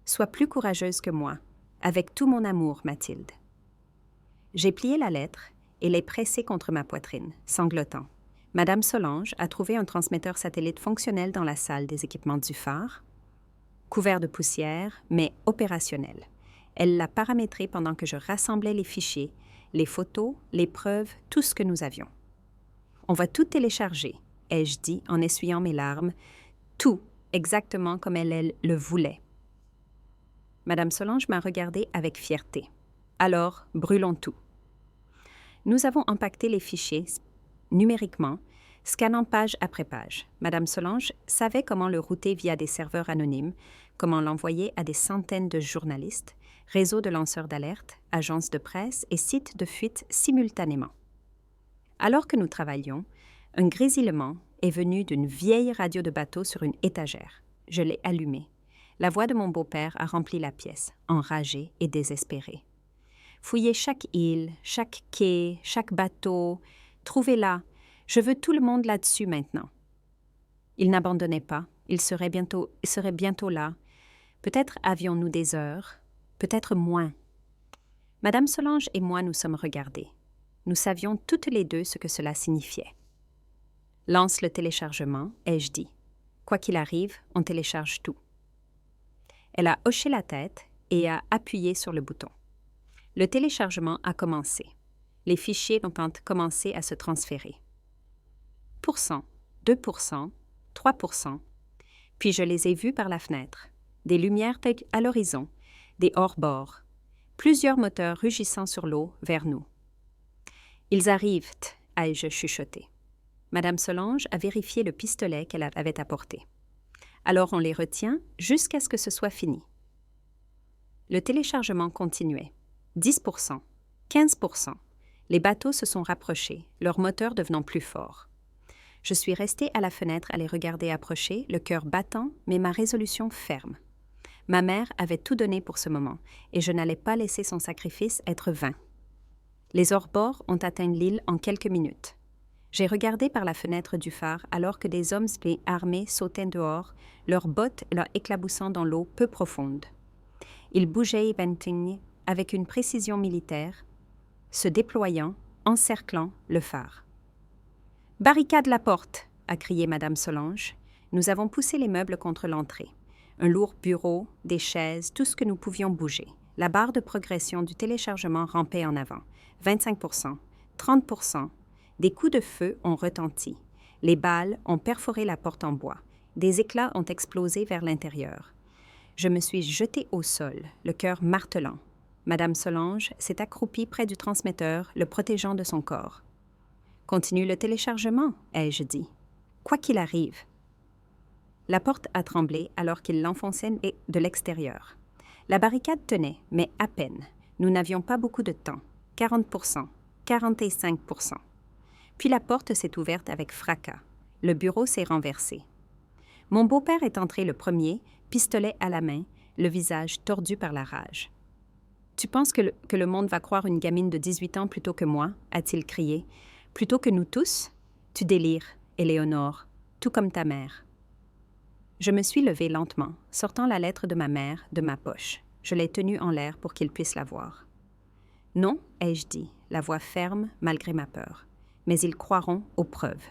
Sois plus courageuse que moi, avec tout mon amour, Mathilde. J'ai plié la lettre et l'ai pressée contre ma poitrine, sanglotant. Madame Solange a trouvé un transmetteur satellite fonctionnel dans la salle des équipements du phare, couvert de poussière, mais opérationnel. Elle l'a paramétré pendant que je rassemblais les fichiers, les photos, les preuves, tout ce que nous avions. « On va tout télécharger », ai-je dit en essuyant mes larmes, tout exactement comme elle le voulait. Madame Solange m'a regardée avec fierté. « Alors, brûlons tout. » Nous avons empaqueté les fichiers numériquement, scannant page après page. Madame Solange savait comment le router via des serveurs anonymes, comment l'envoyer à des centaines de journalistes, réseaux de lanceurs d'alerte, agences de presse et sites de fuite simultanément. Alors que nous travaillions, un grésillement est venu d'une vieille radio de bateau sur une étagère. Je l'ai allumée. La voix de mon beau-père a rempli la pièce, enragée et désespérée. Fouillez chaque île, chaque quai, chaque bateau. Trouvez-la. Je veux tout le monde là-dessus maintenant. Il n'abandonnait pas. Il serait bientôt là. Peut-être avions-nous des heures, peut-être moins. Madame Solange et moi nous sommes regardés. Nous savions toutes les deux ce que cela signifiait. « Lance le téléchargement », ai-je dit. « Quoi qu'il arrive, on télécharge tout. » Elle a hoché la tête et a appuyé sur le bouton. Le téléchargement a commencé. Les fichiers ont commencé à se transférer. 1%, 2%, 3%. Puis je les ai vus par la fenêtre. Des lumières à l'horizon, des hors-bords. Plusieurs moteurs rugissant sur l'eau vers nous. « Ils arrivent », ai-je chuchoté. Madame Solange a vérifié le pistolet qu'elle avait apporté. Alors on les retient jusqu'à ce que ce soit fini. Le téléchargement continuait. 10%, 15%. Les bateaux se sont rapprochés, leurs moteurs devenant plus forts. Je suis restée à la fenêtre à les regarder approcher, le cœur battant, mais ma résolution ferme. Ma mère avait tout donné pour ce moment, et je n'allais pas laisser son sacrifice être vain. Les hors-bords ont atteint l'île en quelques minutes. J'ai regardé par la fenêtre du phare alors que des hommes armés sautaient dehors, leurs bottes leur éclaboussant dans l'eau peu profonde. Ils bougeaient et ventignaient avec une précision militaire, se déployant, encerclant le phare. « Barricade la porte !» a crié Madame Solange. Nous avons poussé les meubles contre l'entrée. Un lourd bureau, des chaises, tout ce que nous pouvions bouger. La barre de progression du téléchargement rampait en avant. 25%, 30%. Des coups de feu ont retenti. Les balles ont perforé la porte en bois. Des éclats ont explosé vers l'intérieur. Je me suis jetée au sol, le cœur martelant. Madame Solange s'est accroupie près du transmetteur, le protégeant de son corps. « Continue le téléchargement, ai-je dit. Quoi qu'il arrive. » La porte a tremblé alors qu'il l'enfonçait de l'extérieur. La barricade tenait, mais à peine. Nous n'avions pas beaucoup de temps. 40%, 45%. Puis la porte s'est ouverte avec fracas. Le bureau s'est renversé. Mon beau-père est entré le premier, pistolet à la main, le visage tordu par la rage. « Tu penses que le monde va croire une gamine de 18 ans plutôt que moi ?» a-t-il crié. « Plutôt que nous tous? Tu délires, Éléonore, tout comme ta mère. » Je me suis levée lentement, sortant la lettre de ma mère de ma poche. Je l'ai tenue en l'air pour qu'il puisse la voir. « Non, ai-je dit, la voix ferme malgré ma peur. Mais ils croiront aux preuves.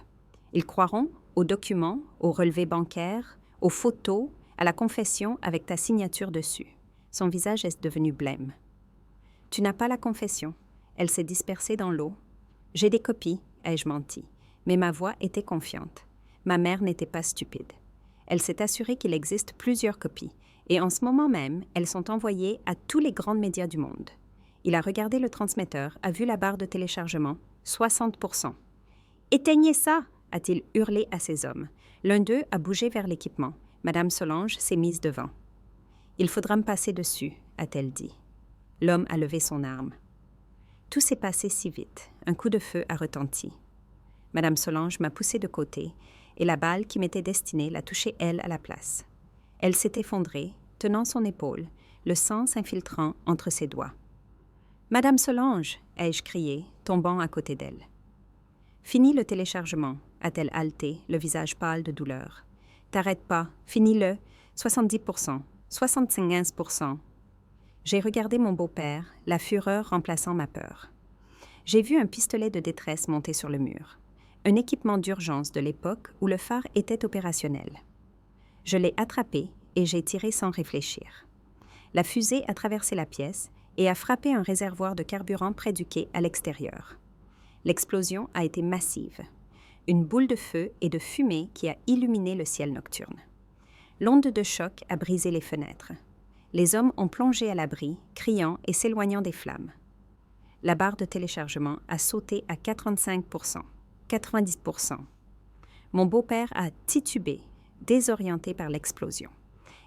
Ils croiront aux documents, aux relevés bancaires, aux photos, à la confession avec ta signature dessus. » Son visage est devenu blême. « Tu n'as pas la confession. Elle s'est dispersée dans l'eau. J'ai des copies, ai-je menti. Mais ma voix était confiante. Ma mère n'était pas stupide. Elle s'est assurée qu'il existe plusieurs copies, et en ce moment même, elles sont envoyées à tous les grands médias du monde. Il a regardé le transmetteur, a vu la barre de téléchargement, 60%. « Éteignez ça !» a-t-il hurlé à ses hommes. L'un d'eux a bougé vers l'équipement. Madame Solange s'est mise devant. « Il faudra me passer dessus », a-t-elle dit. L'homme a levé son arme. Tout s'est passé si vite. Un coup de feu a retenti. Madame Solange m'a poussé de côté, et la balle qui m'était destinée l'a touchée, elle, à la place. Elle s'est effondrée, tenant son épaule, le sang s'infiltrant entre ses doigts. « Madame Solange !» ai-je crié, tombant à côté d'elle. « Finis le téléchargement !» a-t-elle haleté, le visage pâle de douleur. « T'arrête pas, finis-le, 70%, 75%. » J'ai regardé mon beau-père, la fureur remplaçant ma peur. J'ai vu un pistolet de détresse monter sur le mur. Un équipement d'urgence de l'époque où le phare était opérationnel. Je l'ai attrapé et j'ai tiré sans réfléchir. La fusée a traversé la pièce et a frappé un réservoir de carburant près du quai à l'extérieur. L'explosion a été massive. Une boule de feu et de fumée qui a illuminé le ciel nocturne. L'onde de choc a brisé les fenêtres. Les hommes ont plongé à l'abri, criant et s'éloignant des flammes. La barre de téléchargement a sauté à 85%. 90%. Mon beau-père a titubé, désorienté par l'explosion.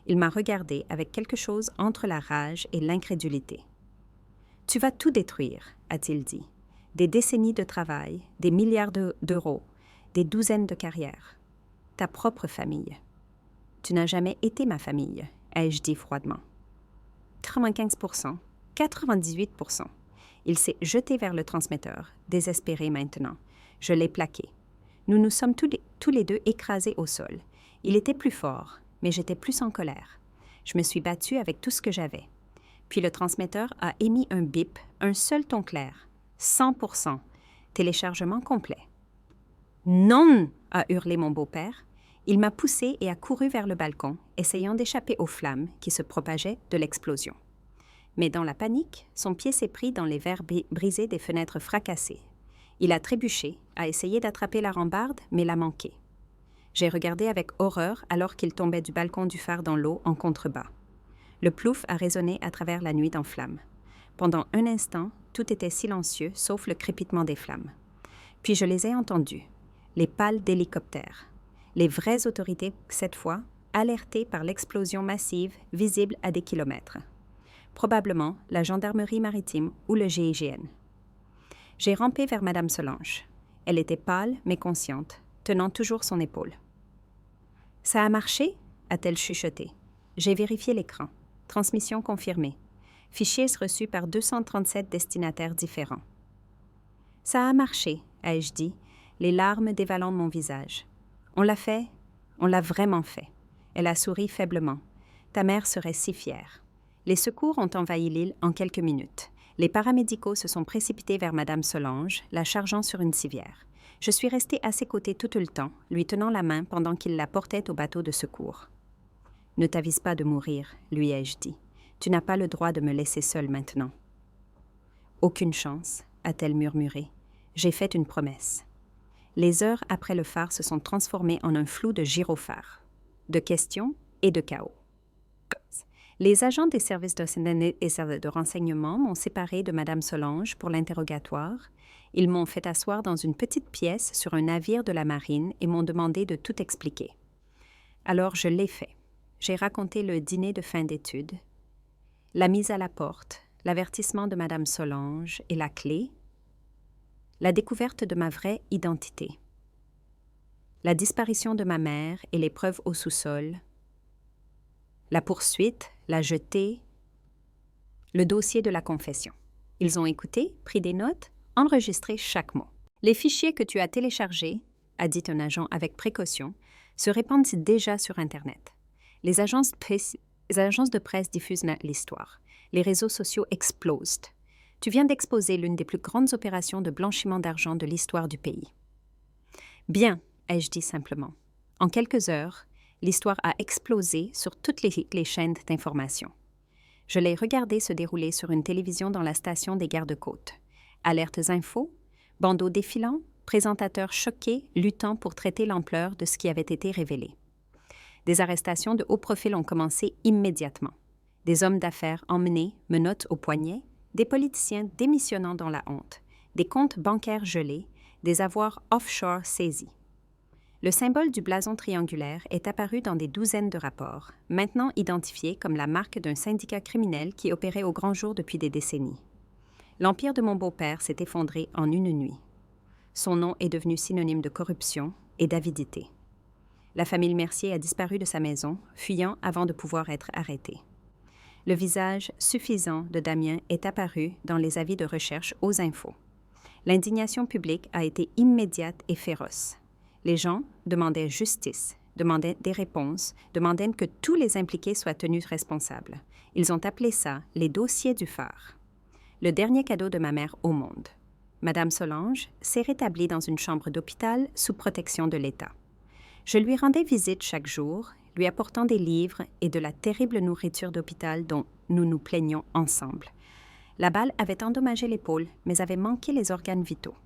Il m'a regardé avec quelque chose entre la rage et l'incrédulité. « Tu vas tout détruire », a-t-il dit. « Des décennies de travail, des milliards d'euros, des douzaines de carrières. Ta propre famille. »« Tu n'as jamais été ma famille », ai-je dit froidement. 95%, 98%. Il s'est jeté vers le transmetteur, désespéré maintenant. Je l'ai plaqué. Nous nous sommes tous les deux écrasés au sol. Il était plus fort, mais j'étais plus en colère. Je me suis battue avec tout ce que j'avais. Puis le transmetteur a émis un bip, un seul ton clair. 100%. Téléchargement complet. « Non !» a hurlé mon beau-père. Il m'a poussé et a couru vers le balcon, essayant d'échapper aux flammes qui se propageaient de l'explosion. Mais dans la panique, son pied s'est pris dans les verres brisés des fenêtres fracassées. Il a trébuché, a essayé d'attraper la rambarde, mais l'a manqué. J'ai regardé avec horreur alors qu'il tombait du balcon du phare dans l'eau en contrebas. Le plouf a résonné à travers la nuit en flammes. Pendant un instant, tout était silencieux, sauf le crépitement des flammes. Puis je les ai entendus, les pales d'hélicoptères. Les vraies autorités, cette fois, alertées par l'explosion massive, visible à des kilomètres. Probablement la gendarmerie maritime ou le GIGN. J'ai rampé vers Madame Solange. Elle était pâle, mais consciente, tenant toujours son épaule. « Ça a marché ?» a-t-elle chuchoté. J'ai vérifié l'écran. Transmission confirmée. Fichiers reçus par 237 destinataires différents. « Ça a marché », ai-je dit, les larmes dévalant mon visage. On l'a fait, on l'a vraiment fait. Elle a souri faiblement. Ta mère serait si fière. Les secours ont envahi l'île en quelques minutes. Les paramédicaux se sont précipités vers Madame Solange, la chargeant sur une civière. Je suis restée à ses côtés tout le temps, lui tenant la main pendant qu'il la portait au bateau de secours. « Ne t'avise pas de mourir, lui ai-je dit. Tu n'as pas le droit de me laisser seule maintenant. »« Aucune chance, a-t-elle murmuré. J'ai fait une promesse. » Les heures après le phare se sont transformées en un flou de gyrophares, de questions et de chaos. Les agents des services de renseignement m'ont séparé de Madame Solange pour l'interrogatoire. Ils m'ont fait asseoir dans une petite pièce sur un navire de la marine et m'ont demandé de tout expliquer. Alors je l'ai fait. J'ai raconté le dîner de fin d'études, la mise à la porte, l'avertissement de Madame Solange et la clé, la découverte de ma vraie identité, la disparition de ma mère et les preuves au sous-sol, la poursuite, la jetée, le dossier de la confession. Ils ont écouté, pris des notes, enregistré chaque mot. Les fichiers que tu as téléchargés, a dit un agent avec précaution, se répandent déjà sur Internet. Les agences de presse diffusent l'histoire. Les réseaux sociaux explosent. Tu viens d'exposer l'une des plus grandes opérations de blanchiment d'argent de l'histoire du pays. Bien, ai-je dit simplement. En quelques heures, l'histoire a explosé sur toutes les chaînes d'information. Je l'ai regardé se dérouler sur une télévision dans la station des gardes-côtes. Alertes infos, bandeaux défilants, présentateurs choqués luttant pour traiter l'ampleur de ce qui avait été révélé. Des arrestations de haut profil ont commencé immédiatement. Des hommes d'affaires emmenés, menottes au poignet, des politiciens démissionnant dans la honte, des comptes bancaires gelés, des avoirs offshore saisis. Le symbole du blason triangulaire est apparu dans des douzaines de rapports, maintenant identifié comme la marque d'un syndicat criminel qui opérait au grand jour depuis des décennies. L'empire de mon beau-père s'est effondré en une nuit. Son nom est devenu synonyme de corruption et d'avidité. La famille Mercier a disparu de sa maison, fuyant avant de pouvoir être arrêtée. Le visage suffisant de Damien est apparu dans les avis de recherche aux infos. L'indignation publique a été immédiate et féroce. Les gens demandaient justice, demandaient des réponses, demandaient que tous les impliqués soient tenus responsables. Ils ont appelé ça les dossiers du phare. Le dernier cadeau de ma mère au monde. Madame Solange s'est rétablie dans une chambre d'hôpital sous protection de l'État. Je lui rendais visite chaque jour, lui apportant des livres et de la terrible nourriture d'hôpital dont nous nous plaignions ensemble. La balle avait endommagé l'épaule, mais avait manqué les organes vitaux.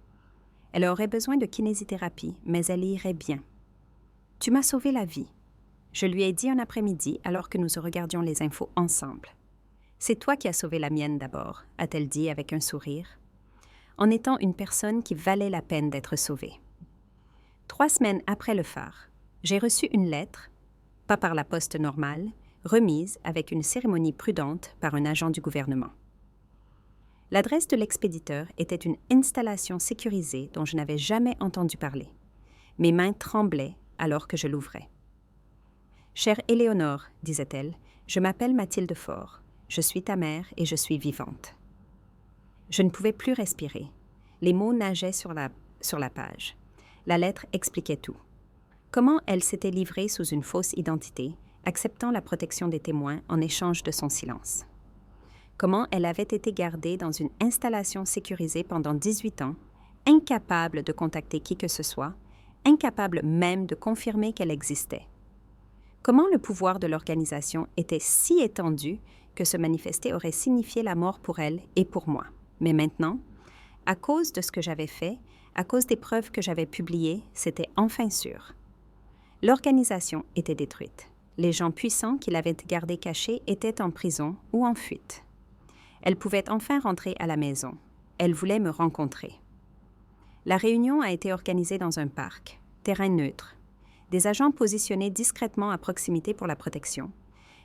Elle aurait besoin de kinésithérapie, mais elle irait bien. « Tu m'as sauvé la vie », je lui ai dit un après-midi alors que nous regardions les infos ensemble. « C'est toi qui as sauvé la mienne d'abord », a-t-elle dit avec un sourire, en étant une personne qui valait la peine d'être sauvée. 3 semaines après le phare, j'ai reçu une lettre, pas par la poste normale, remise avec une cérémonie prudente par un agent du gouvernement. L'adresse de l'expéditeur était une installation sécurisée dont je n'avais jamais entendu parler. Mes mains tremblaient alors que je l'ouvrais. « Chère Éléonore, disait-elle, je m'appelle Mathilde Faure. Je suis ta mère et je suis vivante. » Je ne pouvais plus respirer. Les mots nageaient sur la page. La lettre expliquait tout. Comment elle s'était livrée sous une fausse identité, acceptant la protection des témoins en échange de son silence. Comment elle avait été gardée dans une installation sécurisée pendant 18 ans, incapable de contacter qui que ce soit, incapable même de confirmer qu'elle existait. Comment le pouvoir de l'organisation était si étendu que se manifester aurait signifié la mort pour elle et pour moi. Mais maintenant, à cause de ce que j'avais fait, à cause des preuves que j'avais publiées, c'était enfin sûr. L'organisation était détruite. Les gens puissants qui l'avaient gardée cachée étaient en prison ou en fuite. Elle pouvait enfin rentrer à la maison. Elle voulait me rencontrer. La réunion a été organisée dans un parc, terrain neutre. Des agents positionnés discrètement à proximité pour la protection,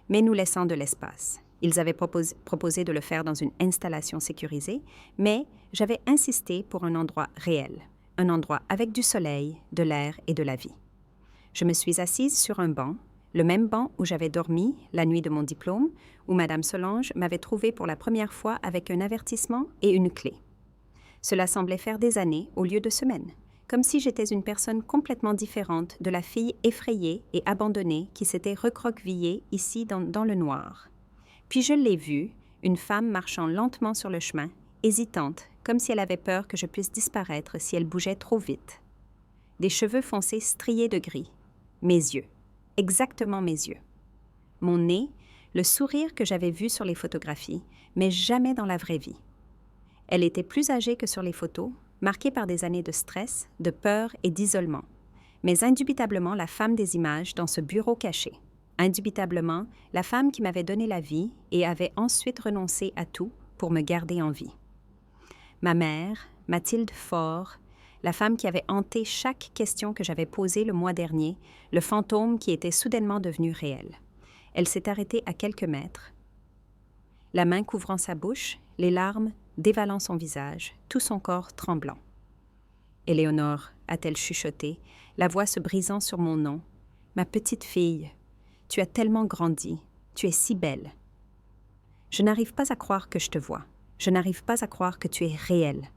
mais nous laissant de l'espace. Ils avaient proposé de le faire dans une installation sécurisée, mais j'avais insisté pour un endroit réel, un endroit avec du soleil, de l'air et de la vie. Je me suis assise sur un banc, le même banc où j'avais dormi la nuit de mon diplôme, où Madame Solange m'avait trouvée pour la première fois avec un avertissement et une clé. Cela semblait faire des années au lieu de semaines. comme si j'étais une personne complètement différente de la fille effrayée et abandonnée qui s'était recroquevillée ici dans le noir. Puis je l'ai vue, une femme marchant lentement sur le chemin, hésitante, comme si elle avait peur que je puisse disparaître si elle bougeait trop vite. Des cheveux foncés striés de gris. Mes yeux. Exactement mes yeux. Mon nez, le sourire que j'avais vu sur les photographies, mais jamais dans la vraie vie. Elle était plus âgée que sur les photos, marquée par des années de stress, de peur et d'isolement, mais indubitablement la femme des images dans ce bureau caché. Indubitablement, la femme qui m'avait donné la vie et avait ensuite renoncé à tout pour me garder en vie. Ma mère, Mathilde Faure, la femme qui avait hanté chaque question que j'avais posée le mois dernier, le fantôme qui était soudainement devenu réel. Elle s'est arrêtée à quelques mètres, la main couvrant sa bouche, les larmes dévalant son visage, tout son corps tremblant. « Éléonore » a-t-elle chuchoté, la voix se brisant sur mon nom. « Ma petite fille, tu as tellement grandi, tu es si belle. Je n'arrive pas à croire que je te vois. Je n'arrive pas à croire que tu es réelle. »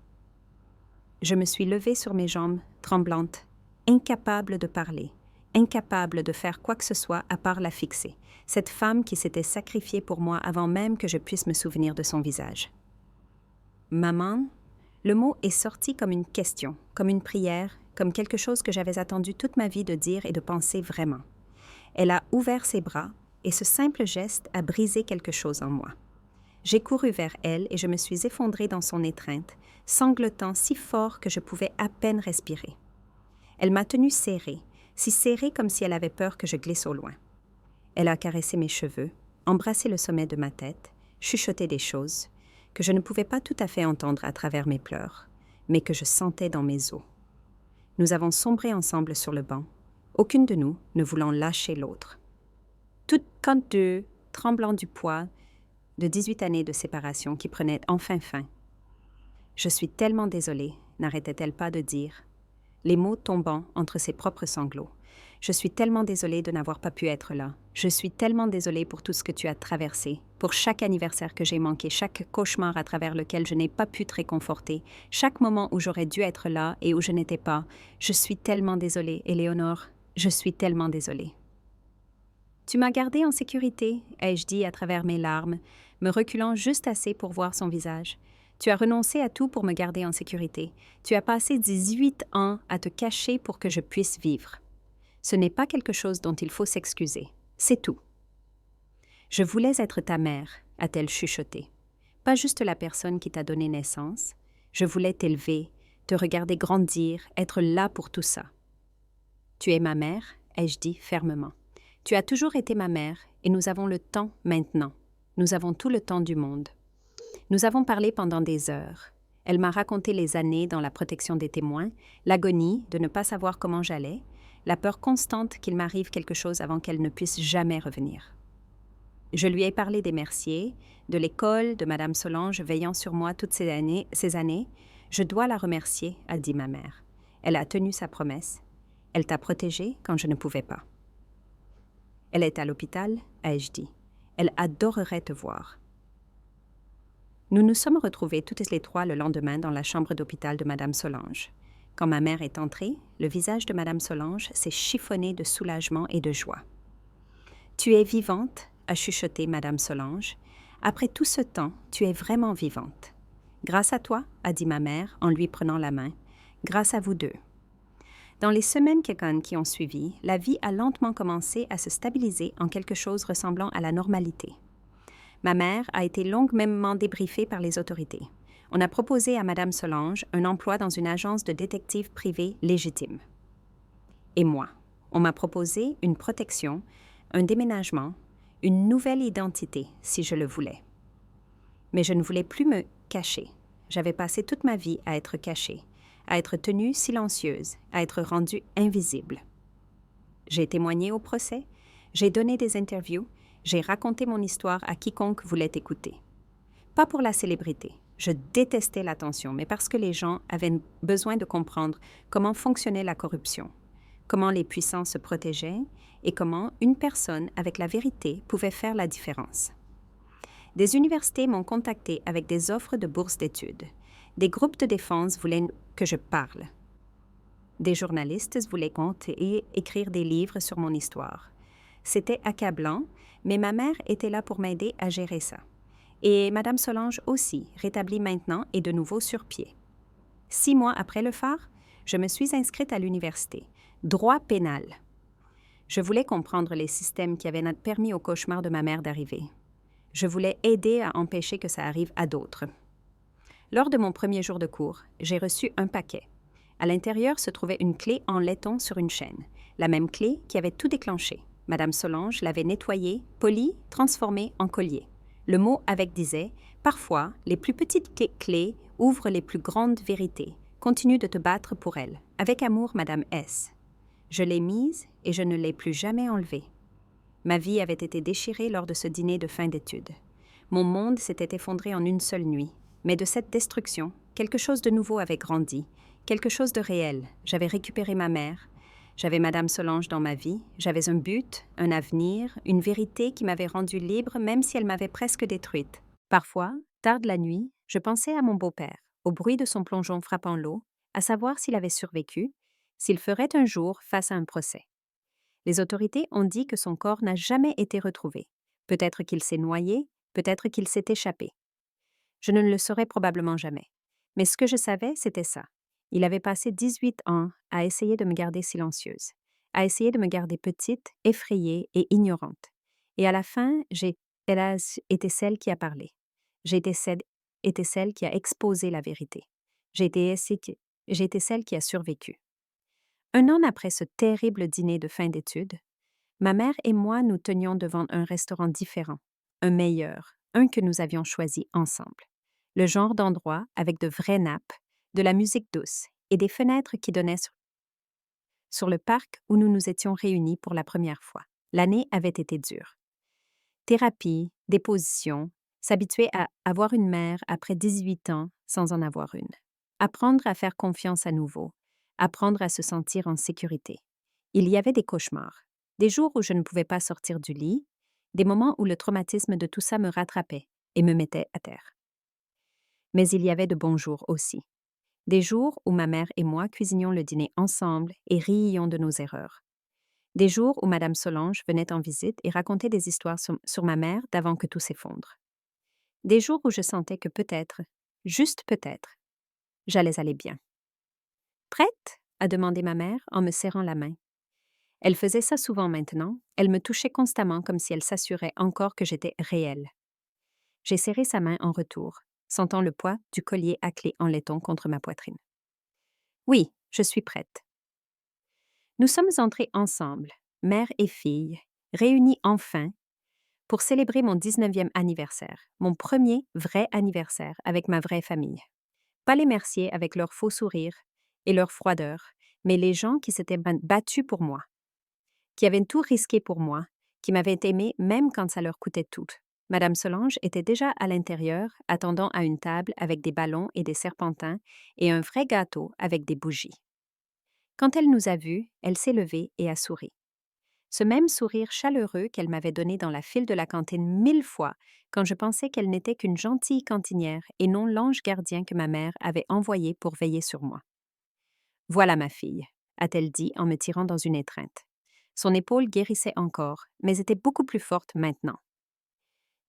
Je me suis levée sur mes jambes, tremblante, incapable de parler, incapable de faire quoi que ce soit à part la fixer, cette femme qui s'était sacrifiée pour moi avant même que je puisse me souvenir de son visage. « Maman », le mot est sorti comme une question, comme une prière, comme quelque chose que j'avais attendu toute ma vie de dire et de penser vraiment. Elle a ouvert ses bras et ce simple geste a brisé quelque chose en moi. J'ai couru vers elle et je me suis effondrée dans son étreinte, sanglotant si fort que je pouvais à peine respirer. Elle m'a tenue serrée, si serrée comme si elle avait peur que je glisse au loin. Elle a caressé mes cheveux, embrassé le sommet de ma tête, chuchoté des choses que je ne pouvais pas tout à fait entendre à travers mes pleurs, mais que je sentais dans mes os. Nous avons sombré ensemble sur le banc, aucune de nous ne voulant lâcher l'autre. Toutes deux, tremblant du poids de 18 années de séparation qui prenaient enfin fin. « Je suis tellement désolée », n'arrêtait-elle pas de dire, les mots tombant entre ses propres sanglots. « Je suis tellement désolée de n'avoir pas pu être là. Je suis tellement désolée pour tout ce que tu as traversé, pour chaque anniversaire que j'ai manqué, chaque cauchemar à travers lequel je n'ai pas pu te réconforter, chaque moment où j'aurais dû être là et où je n'étais pas. Je suis tellement désolée, Éléonore, je suis tellement désolée. » « Tu m'as gardée en sécurité, » ai-je dit à travers mes larmes, me reculant juste assez pour voir son visage. « Tu as renoncé à tout pour me garder en sécurité. Tu as passé 18 ans à te cacher pour que je puisse vivre. Ce n'est pas quelque chose dont il faut s'excuser. C'est tout. »« Je voulais être ta mère, » a-t-elle chuchoté. « Pas juste la personne qui t'a donné naissance. Je voulais t'élever, te regarder grandir, être là pour tout ça. »« Tu es ma mère, » ai-je dit fermement. « Tu as toujours été ma mère et nous avons le temps maintenant. Nous avons tout le temps du monde. » Nous avons parlé pendant des heures. Elle m'a raconté les années dans la protection des témoins, l'agonie de ne pas savoir comment j'allais, la peur constante qu'il m'arrive quelque chose avant qu'elle ne puisse jamais revenir. Je lui ai parlé des Mercier, de l'école, de Madame Solange veillant sur moi toutes ces années. Je dois la remercier, a dit ma mère. Elle a tenu sa promesse. Elle t'a protégée quand je ne pouvais pas. Elle est à l'hôpital, ai-je dit. Elle adorerait te voir. Nous nous sommes retrouvés toutes les trois le lendemain dans la chambre d'hôpital de Madame Solange. Quand ma mère est entrée, le visage de Madame Solange s'est chiffonné de soulagement et de joie. « Tu es vivante, » a chuchoté Madame Solange. « Après tout ce temps, tu es vraiment vivante. »« Grâce à toi, » a dit ma mère en lui prenant la main. « Grâce à vous deux. » Dans les semaines qui ont suivi, la vie a lentement commencé à se stabiliser en quelque chose ressemblant à la normalité. Ma mère a été longuement débriefée par les autorités. On a proposé à Madame Solange un emploi dans une agence de détective privée légitime. Et moi, on m'a proposé une protection, un déménagement, une nouvelle identité, si je le voulais. Mais je ne voulais plus me cacher. J'avais passé toute ma vie à être cachée, à être tenue silencieuse, à être rendue invisible. J'ai témoigné au procès, j'ai donné des interviews, j'ai raconté mon histoire à quiconque voulait écouter. Pas pour la célébrité, je détestais l'attention, mais parce que les gens avaient besoin de comprendre comment fonctionnait la corruption, comment les puissants se protégeaient et comment une personne avec la vérité pouvait faire la différence. Des universités m'ont contacté avec des offres de bourses d'études. Des groupes de défense voulaient que je parle. Des journalistes voulaient compter et écrire des livres sur mon histoire. C'était accablant, mais ma mère était là pour m'aider à gérer ça. Et Madame Solange aussi, rétablie maintenant et de nouveau sur pied. 6 mois après le phare, je me suis inscrite à l'université. Droit pénal. Je voulais comprendre les systèmes qui avaient permis au cauchemar de ma mère d'arriver. Je voulais aider à empêcher que ça arrive à d'autres. Lors de mon premier jour de cours, j'ai reçu un paquet. À l'intérieur se trouvait une clé en laiton sur une chaîne, la même clé qui avait tout déclenché. Madame Solange l'avait nettoyée, polie, transformée en collier. Le mot avec disait « Parfois, les plus petites clés ouvrent les plus grandes vérités. Continue de te battre pour elles. Avec amour, Madame S. » Je l'ai mise et je ne l'ai plus jamais enlevée. Ma vie avait été déchirée lors de ce dîner de fin d'études. Mon monde s'était effondré en une seule nuit. Mais de cette destruction, quelque chose de nouveau avait grandi, quelque chose de réel. J'avais récupéré ma mère, j'avais Madame Solange dans ma vie, j'avais un but, un avenir, une vérité qui m'avait rendue libre même si elle m'avait presque détruite. Parfois, tard de la nuit, je pensais à mon beau-père, au bruit de son plongeon frappant l'eau, à savoir s'il avait survécu, s'il ferait un jour face à un procès. Les autorités ont dit que son corps n'a jamais été retrouvé. Peut-être qu'il s'est noyé, peut-être qu'il s'est échappé. Je ne le saurais probablement jamais. Mais ce que je savais, c'était ça. Il avait passé 18 ans à essayer de me garder silencieuse, à essayer de me garder petite, effrayée et ignorante. Et à la fin, j'ai, hélas, été celle qui a parlé. J'ai été celle qui a exposé la vérité. J'ai été celle qui a survécu. 1 an après ce terrible dîner de fin d'études, ma mère et moi nous tenions devant un restaurant différent, un meilleur, un que nous avions choisi ensemble. Le genre d'endroit avec de vraies nappes, de la musique douce et des fenêtres qui donnaient sur le parc où nous nous étions réunis pour la première fois. L'année avait été dure. Thérapie, déposition, s'habituer à avoir une mère après 18 ans sans en avoir une. Apprendre à faire confiance à nouveau, apprendre à se sentir en sécurité. Il y avait des cauchemars, des jours où je ne pouvais pas sortir du lit, des moments où le traumatisme de tout ça me rattrapait et me mettait à terre. Mais il y avait de bons jours aussi. Des jours où ma mère et moi cuisinions le dîner ensemble et riions de nos erreurs. Des jours où Madame Solange venait en visite et racontait des histoires sur ma mère d'avant que tout s'effondre. Des jours où je sentais que peut-être, juste peut-être, j'allais aller bien. Prête? A demandé ma mère en me serrant la main. Elle faisait ça souvent maintenant, elle me touchait constamment comme si elle s'assurait encore que j'étais réelle. J'ai serré sa main en retour, sentant le poids du collier à clé en laiton contre ma poitrine. Oui, je suis prête. Nous sommes entrés ensemble, mère et fille, réunis enfin, pour célébrer mon 19e anniversaire, mon premier vrai anniversaire avec ma vraie famille. Pas les Mercier avec leur faux sourire et leur froideur, mais les gens qui s'étaient battus pour moi, qui avaient tout risqué pour moi, qui m'avaient aimé même quand ça leur coûtait tout. Madame Solange était déjà à l'intérieur, attendant à une table avec des ballons et des serpentins et un vrai gâteau avec des bougies. Quand elle nous a vus, elle s'est levée et a souri. Ce même sourire chaleureux qu'elle m'avait donné dans la file de la cantine 1000 fois quand je pensais qu'elle n'était qu'une gentille cantinière et non l'ange gardien que ma mère avait envoyé pour veiller sur moi. « Voilà ma fille », a-t-elle dit en me tirant dans une étreinte. Son épaule guérissait encore, mais était beaucoup plus forte maintenant.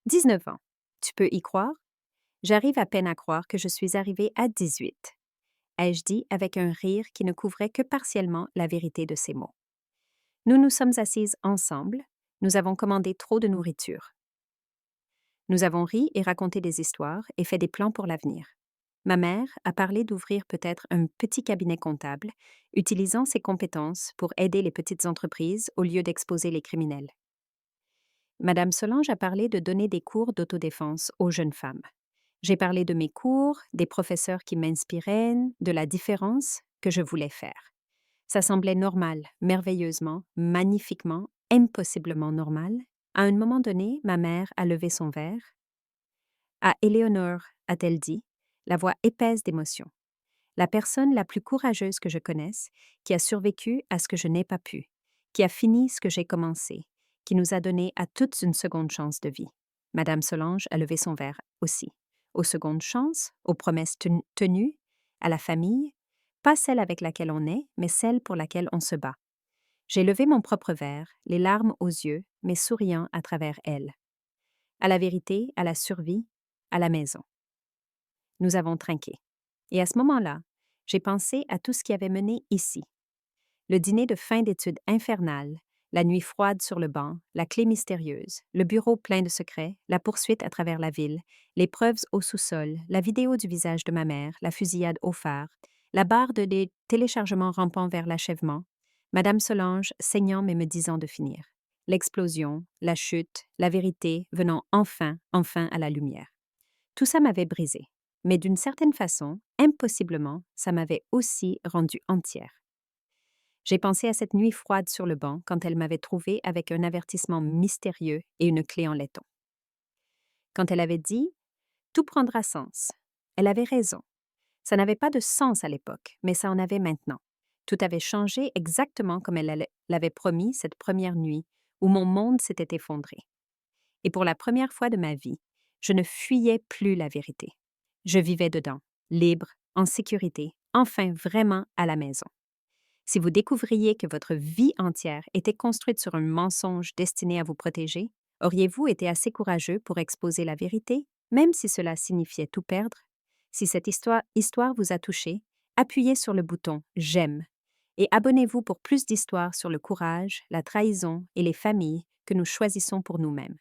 19 ans. Tu peux y croire? J'arrive à peine à croire que je suis arrivée à 18. Ai-je dit avec un rire qui ne couvrait que partiellement la vérité de ces mots. Nous nous sommes assises ensemble, nous avons commandé trop de nourriture. Nous avons ri et raconté des histoires et fait des plans pour l'avenir. Ma mère a parlé d'ouvrir peut-être un petit cabinet comptable, utilisant ses compétences pour aider les petites entreprises au lieu d'exposer les criminels. Madame Solange a parlé de donner des cours d'autodéfense aux jeunes femmes. J'ai parlé de mes cours, des professeurs qui m'inspiraient, de la différence que je voulais faire. Ça semblait normal, merveilleusement, magnifiquement, impossiblement normal. À un moment donné, ma mère a levé son verre. « À Éléonore », a-t-elle dit, la voix épaisse d'émotion. La personne la plus courageuse que je connaisse, qui a survécu à ce que je n'ai pas pu, qui a fini ce que j'ai commencé, qui nous a donné à toutes une seconde chance de vie. Madame Solange a levé son verre aussi. Aux secondes chances, aux promesses tenues, à la famille, Pas celle avec laquelle on est, mais celle pour laquelle on se bat. J'ai levé mon propre verre, les larmes aux yeux, mais souriant à travers elle. À la vérité, à la survie, à la maison. Nous avons trinqué. Et à ce moment-là, j'ai pensé à tout ce qui avait mené ici. Le dîner de fin d'études infernale, la nuit froide sur le banc, la clé mystérieuse, le bureau plein de secrets, la poursuite à travers la ville, les preuves au sous-sol, la vidéo du visage de ma mère, la fusillade au phare, la barre de des téléchargements rampant vers l'achèvement, Madame Solange saignant mais me disant de finir. L'explosion, la chute, la vérité venant enfin à la lumière. Tout ça m'avait brisé, mais d'une certaine façon, impossiblement, ça m'avait aussi rendue entière. J'ai pensé à cette nuit froide sur le banc quand elle m'avait trouvé avec un avertissement mystérieux et une clé en laiton. Quand elle avait dit « Tout prendra sens », elle avait raison. Ça n'avait pas de sens à l'époque, mais ça en avait maintenant. Tout avait changé exactement comme elle l'avait promis cette première nuit où mon monde s'était effondré. Et pour la première fois de ma vie, je ne fuyais plus la vérité. Je vivais dedans, libre, en sécurité, enfin vraiment à la maison. Si vous découvriez que votre vie entière était construite sur un mensonge destiné à vous protéger, auriez-vous été assez courageux pour exposer la vérité, même si cela signifiait tout perdre? Si cette histoire vous a touché, appuyez sur le bouton « J'aime » et abonnez-vous pour plus d'histoires sur le courage, la trahison et les familles que nous choisissons pour nous-mêmes.